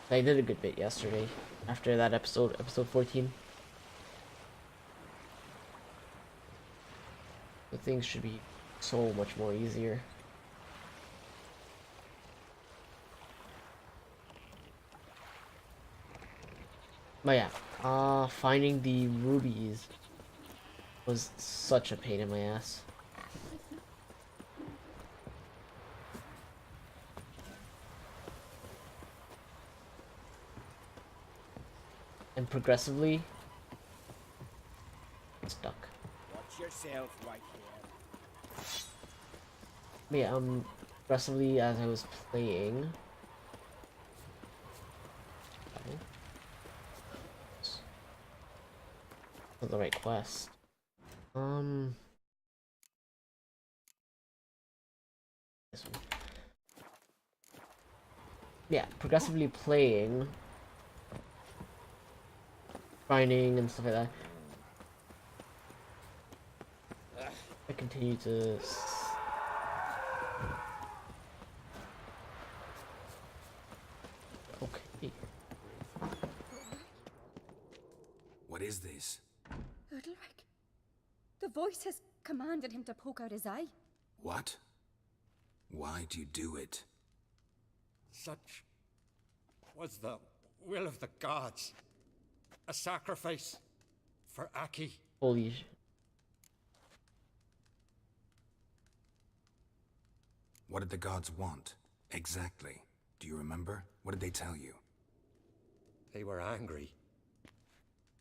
I did a good bit yesterday after that episode 14. So things should be so much more easier. But yeah, finding the rubies was such a pain in my ass. And progressively stuck. Watch yourself right here. But yeah, progressively as I was playing. The right quest. This one. Yeah, progressively playing, grinding and stuff like that. I continue to. Okay. What is this? Udalric. The voice has commanded him to poke out his eye. What? Why do you do it? Such was the will of the gods. A sacrifice for Aki. Holy sh- What did the gods want? Exactly. Do you remember? What did they tell you? They were angry.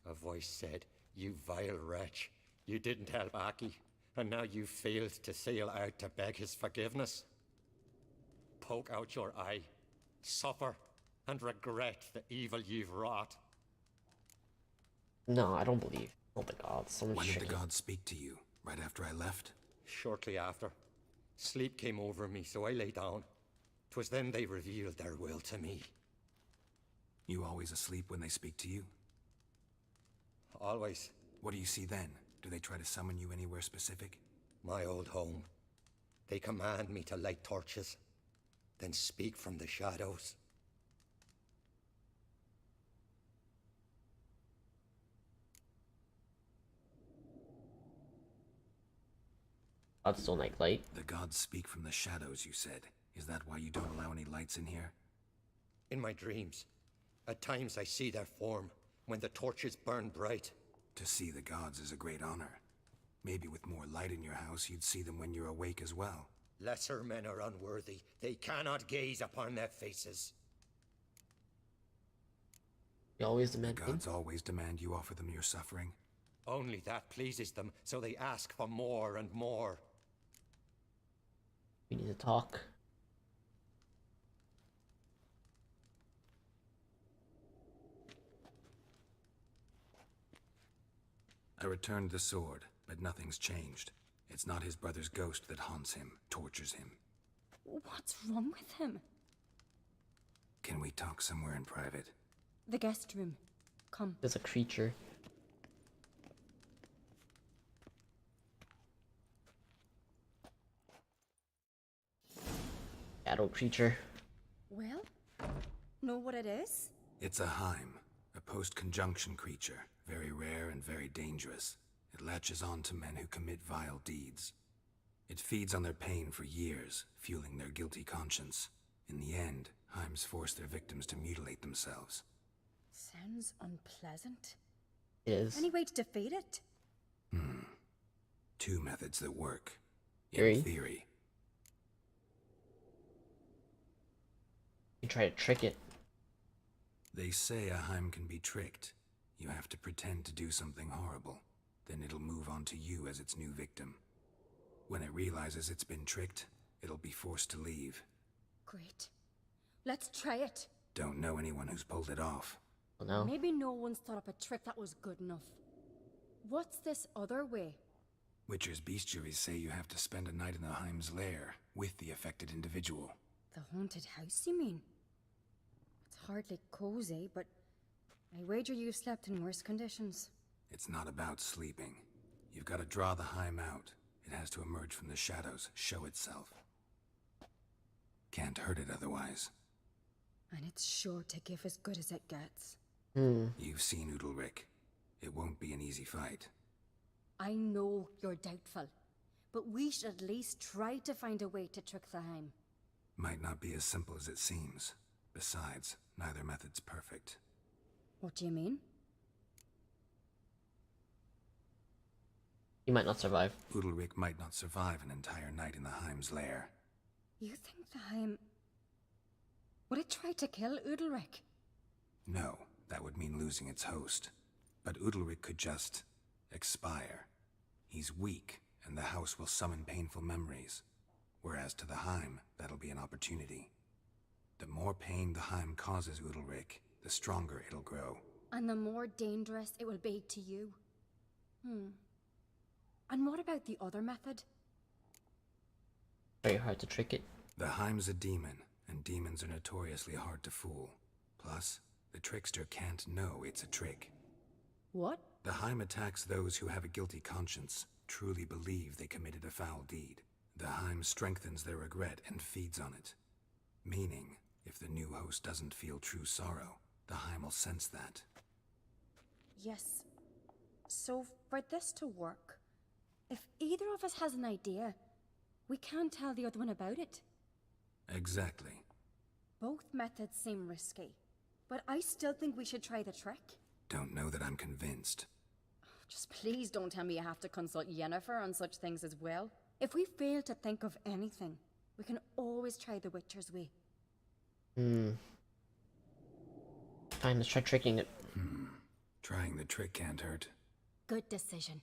A voice said, "You vile wretch. You didn't help Aki, and now you failed to sail out to beg his forgiveness. Poke out your eye, suffer, and regret the evil you've wrought." No, I don't believe. Oh the gods, so much When did shit. the gods speak to you? Right after I left? Shortly after, sleep came over me, so I lay down. 'Twas then they revealed their will to me. You always asleep when they speak to you? Always. What do you see then? Do they try to summon you anywhere specific? My old home. They command me to light torches, then speak from the shadows. Gods don't like light. The gods speak from the shadows, you said. Is that why you don't allow any lights in here? In my dreams, at times I see their form, when the torches burn bright. To see the gods is a great honor. Maybe with more light in your house, you'd see them when you're awake as well. Lesser men are unworthy. They cannot gaze upon their faces. You always demand The gods always demand you offer them your suffering. Only that pleases them, so they ask for more and more. We need to talk. I returned the sword, but nothing's changed. It's not his brother's ghost that haunts him, tortures him. What's wrong with him? Can we talk somewhere in private? The guest room. Come. There's a creature. Shadow creature. Well, know what it is? It's a Heim, a post-conjunction creature, very rare and very dangerous. It latches on to men who commit vile deeds. It feeds on their pain for years, fueling their guilty conscience. In the end, Heims force their victims to mutilate themselves. Sounds unpleasant. It is. Any way to defeat it? Two methods that work. Theory? In theory. You try to trick it. They say a Heim can be tricked. You have to pretend to do something horrible. Then it'll move on to you as its new victim. When it realizes it's been tricked, it'll be forced to leave. Great. Let's try it. Don't know anyone who's pulled it off. Oh no. Maybe no one's thought up a trick that was good enough. What's this other way? Witcher's bestiaries say you have to spend a night in the Heim's lair with the affected individual. The haunted house, you mean? It's hardly cozy, but I wager you've slept in worse conditions. It's not about sleeping. You've got to draw the Heim out. It has to emerge from the shadows, show itself. Can't hurt it otherwise. And it's sure to give as good as it gets. You've seen Udalric. It won't be an easy fight. I know you're doubtful, but we should at least try to find a way to trick the Heim. Might not be as simple as it seems. Besides, neither method's perfect. What do you mean? You might not survive. Udalric might not survive an entire night in the Heim's lair. You think the Heim... Would it try to kill Udalric? No, that would mean losing its host. But Udalric could just... expire. He's weak, and the house will summon painful memories. Whereas to the Heim, that'll be an opportunity. The more pain the Heim causes Udalric, the stronger it'll grow. And the more dangerous it will be to you. And what about the other method? Very hard to trick it. The Heim's a demon, and demons are notoriously hard to fool. Plus, the trickster can't know it's a trick. What? The Heim attacks those who have a guilty conscience, truly believe they committed a foul deed. The Heim strengthens their regret and feeds on it. Meaning, if the new host doesn't feel true sorrow, the Heim will sense that. Yes. So, for this to work, if either of us has an idea, we can't tell the other one about it. Exactly. Both methods seem risky, but I still think we should try the trick. Don't know that I'm convinced. Just please don't tell me you have to consult Yennefer on such things as well. If we fail to think of anything, we can always try the Witcher's way. Fine, let's try tricking it. Trying the trick can't hurt. Good decision.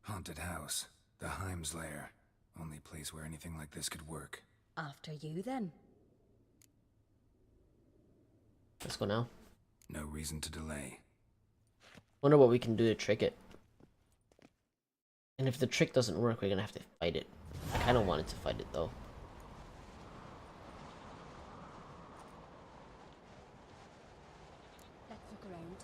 Haunted house. The Heim's lair. Only place where anything like this could work. After you, then. Let's go now. No reason to delay. Wonder what we can do to trick it. And if the trick doesn't work, we're gonna have to fight it. I kinda wanted to fight it though. Let's look around.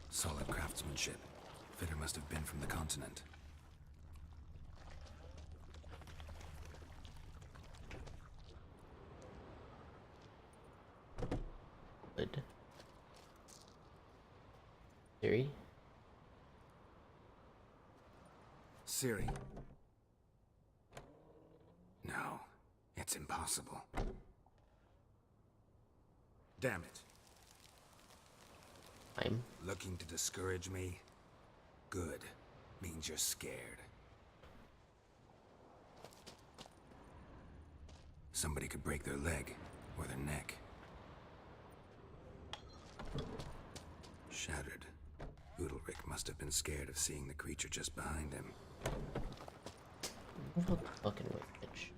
Solid craftsmanship. Fitter must have been from the continent. Good. Ciri? Ciri. No, it's impossible. Damn it. I'm Looking to discourage me? Good. Means you're scared. Somebody could break their leg, or their neck. Shattered. Udalric must have been scared of seeing the creature just behind him. fucking wait, bitch.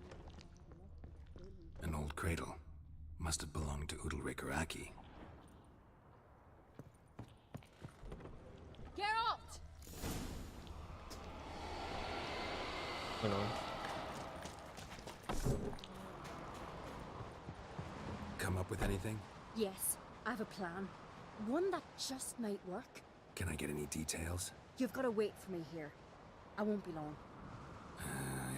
An old cradle. Must have belonged to Udalric or Aki. Geralt! What's going on? Come up with anything? Yes, I have a plan. One that just might work. Can I get any details? You've got to wait for me here. I won't be long.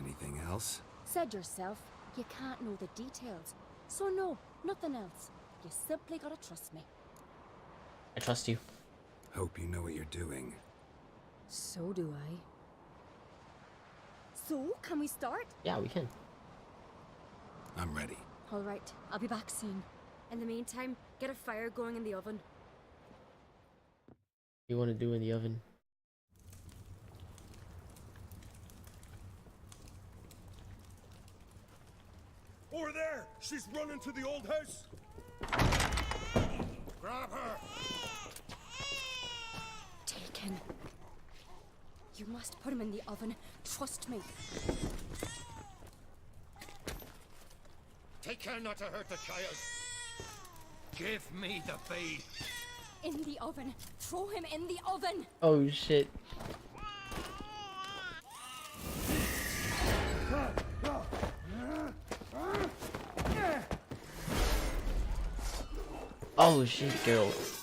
Anything else? Said yourself, you can't know the details. So no, nothing else. You simply gotta trust me. I trust you. Hope you know what you're doing. So do I. So, can we start? Yeah, we can. I'm ready. Alright, I'll be back soon. In the meantime, get a fire going in the oven. What do you want to do in the oven? Over there! She's running to the old house! Grab her! Taken. You must put him in the oven. Trust me. Take care not to hurt the child. Give me the babe. In the oven. Throw him in the oven. Oh shit. Oh shit, Geralt.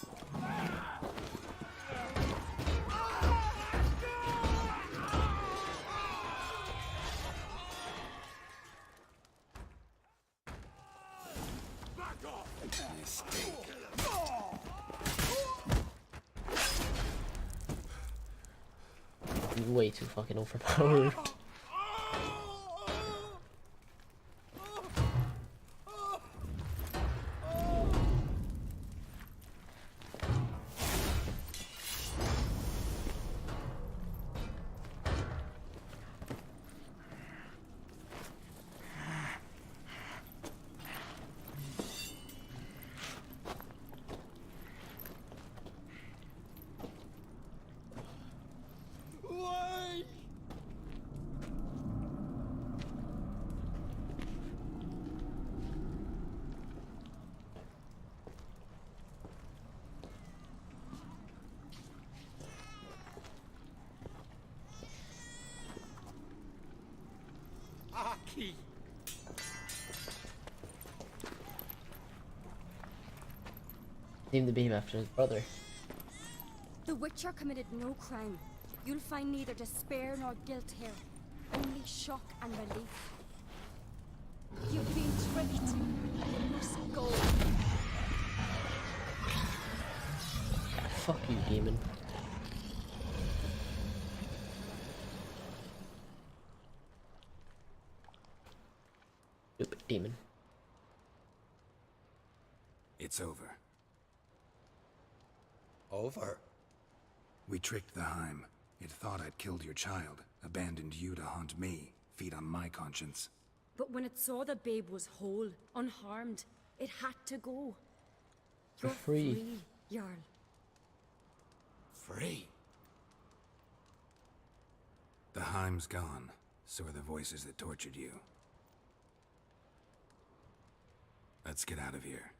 Way too fucking overpowered. Aki! Named the babe after his brother. The Witcher committed no crime. You'll find neither despair nor guilt here. Only shock and relief. You've been tricked. You must go. Fuck you, demon. demon. It's over. Over? We tricked the Heim. It thought I'd killed your child, abandoned you to haunt me, feed on my conscience. But when it saw the babe was whole, unharmed, it had to go. You're free, Jarl. Free? The Heim's gone, so are the voices that tortured you. Let's get out of here.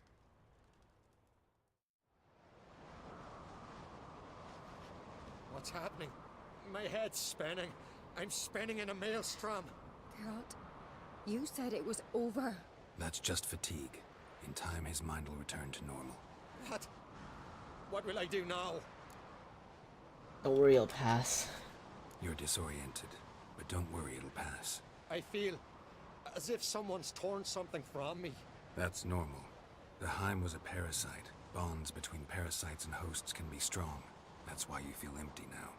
What's happening? My head's spinning. I'm spinning in a maelstrom. Geralt, you said it was over. That's just fatigue. In time, his mind will return to normal. What? What will I do now? Don't worry, it'll pass. You're disoriented, but don't worry, it'll pass. I feel as if someone's torn something from me. That's normal. The Heim was a parasite. Bonds between parasites and hosts can be strong. That's why you feel empty now.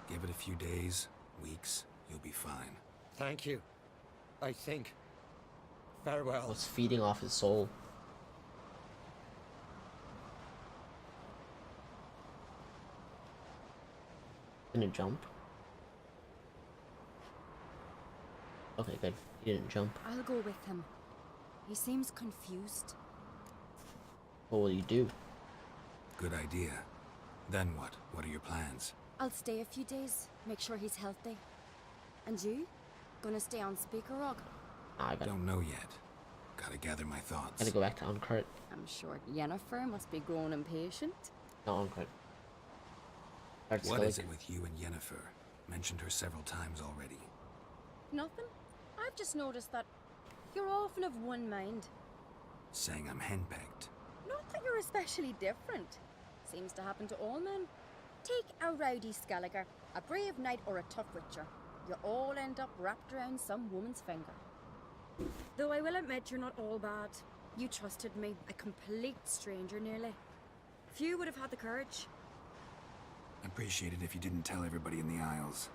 Give it a few days, weeks, you'll be fine. Thank you. I think. Farewell. Was feeding off his soul. Didn't jump. Okay, good. He didn't jump. I'll go with him. He seems confused. What will you do? Good idea. Then what? What are your plans? I'll stay a few days, make sure he's healthy. And you? Gonna stay on Speaker Rock? I don't know yet. Gotta gather my thoughts. Gotta go back to Uncart. I'm sure Yennefer must be growing impatient. No, Uncart. What is it with you and Yennefer? Mentioned her several times already. Nothing. I've just noticed that you're often of one mind. Saying I'm henpecked. Not that you're especially different. Seems to happen to all men. Take a rowdy Skelliger, a brave knight, or a tough witcher. You all end up wrapped around some woman's finger. Though I will admit you're not all bad. You trusted me, a complete stranger nearly. Few would have had the courage. I'd appreciate it if you didn't tell everybody in the Isles.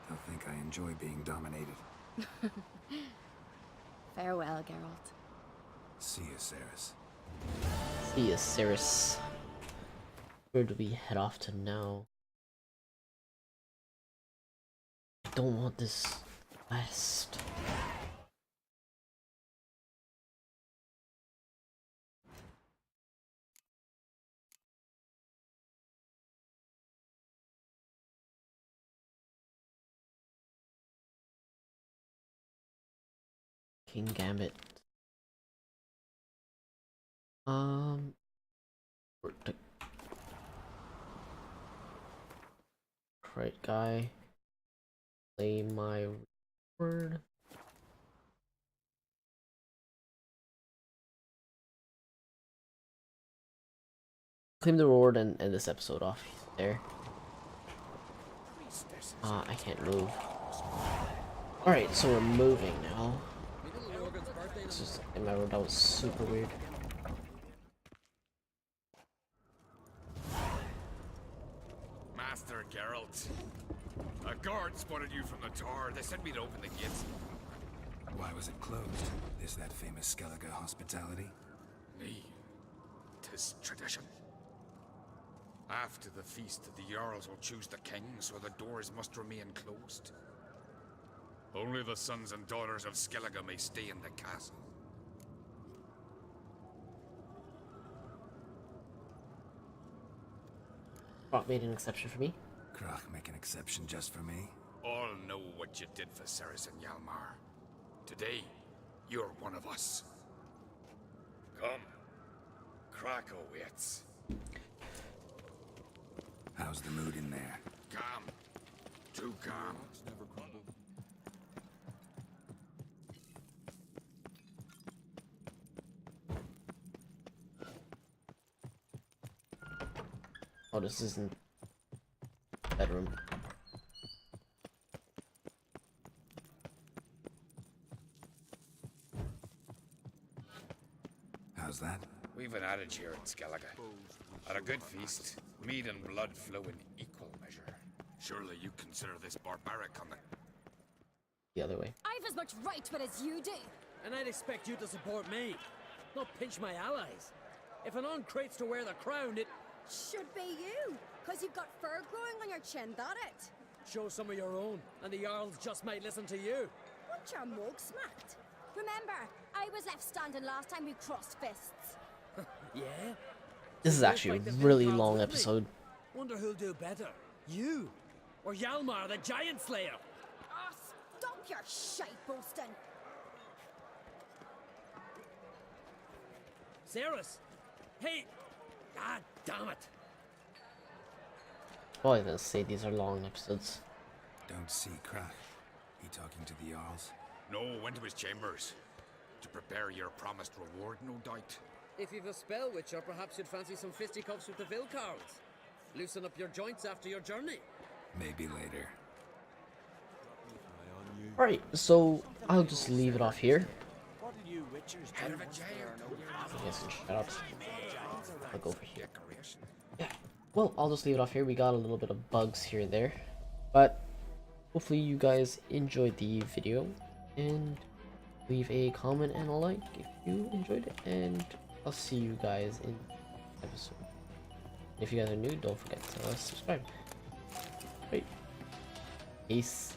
They'll think I enjoy being dominated. Farewell, Geralt. See you, Ceres. See you, Ceres. Where do we head off to now? I don't want this quest. King Gambit. Right guy. Play my word. Claim the reward and end this episode off there. I can't move. Alright, so we're moving now. This is in my road, that was super weird. Master Geralt. A guard spotted you from the tower. They sent me to open the gates. Why was it closed? Is that famous Skellige hospitality? Nay, 'tis tradition. After the feast, the Jarls will choose the king, so the doors must remain closed. Only the sons and daughters of Skellige may stay in the castle. Brock made an exception for me. Krach make an exception just for me? All know what you did for Ceres and Hjalmar. Today, you're one of us. Come. Krakow waits. How's the mood in there? Calm. Too calm. Oh, this isn't bedroom. How's that? We've an adage here in Skellige. At a good feast, mead and blood flow in equal measure. Surely you consider this barbaric on the... The other way. I've as much right to it as you do. And I'd expect you to support me, not pinch my allies. If an crates to wear the crown, it Should be you, because you've got fur growing on your chin, that it? show some of your own, and the Jarls just might listen to you. Want your mug smacked? Remember, I was left standing last time we crossed fists. Yeah? This is actually a really long episode. Wonder who'll do better, you or Hjalmar the Giant Slayer? Ah, stop your shite boasting. Cerys! Hey! God damn it! Probably gonna say these are long episodes. Don't see crack. He talking to the Jarls? No, went to his chambers. To prepare your promised reward, no doubt. If you've a spell witcher, perhaps you'd fancy some fisticuffs with the Vilcarls. Loosen up your joints after your journey. Maybe later. Alright, so I'll just leave it off here. What did you witchers Head do? of a jail. You guys can shut up. I'll go over here. Yeah, well, I'll just leave it off here. We got a little bit of bugs here and there. But hopefully you guys enjoyed the video. And leave a comment and a like if you enjoyed it. And I'll see you guys in the episode. If you guys are new, don't forget to subscribe. Right. Peace.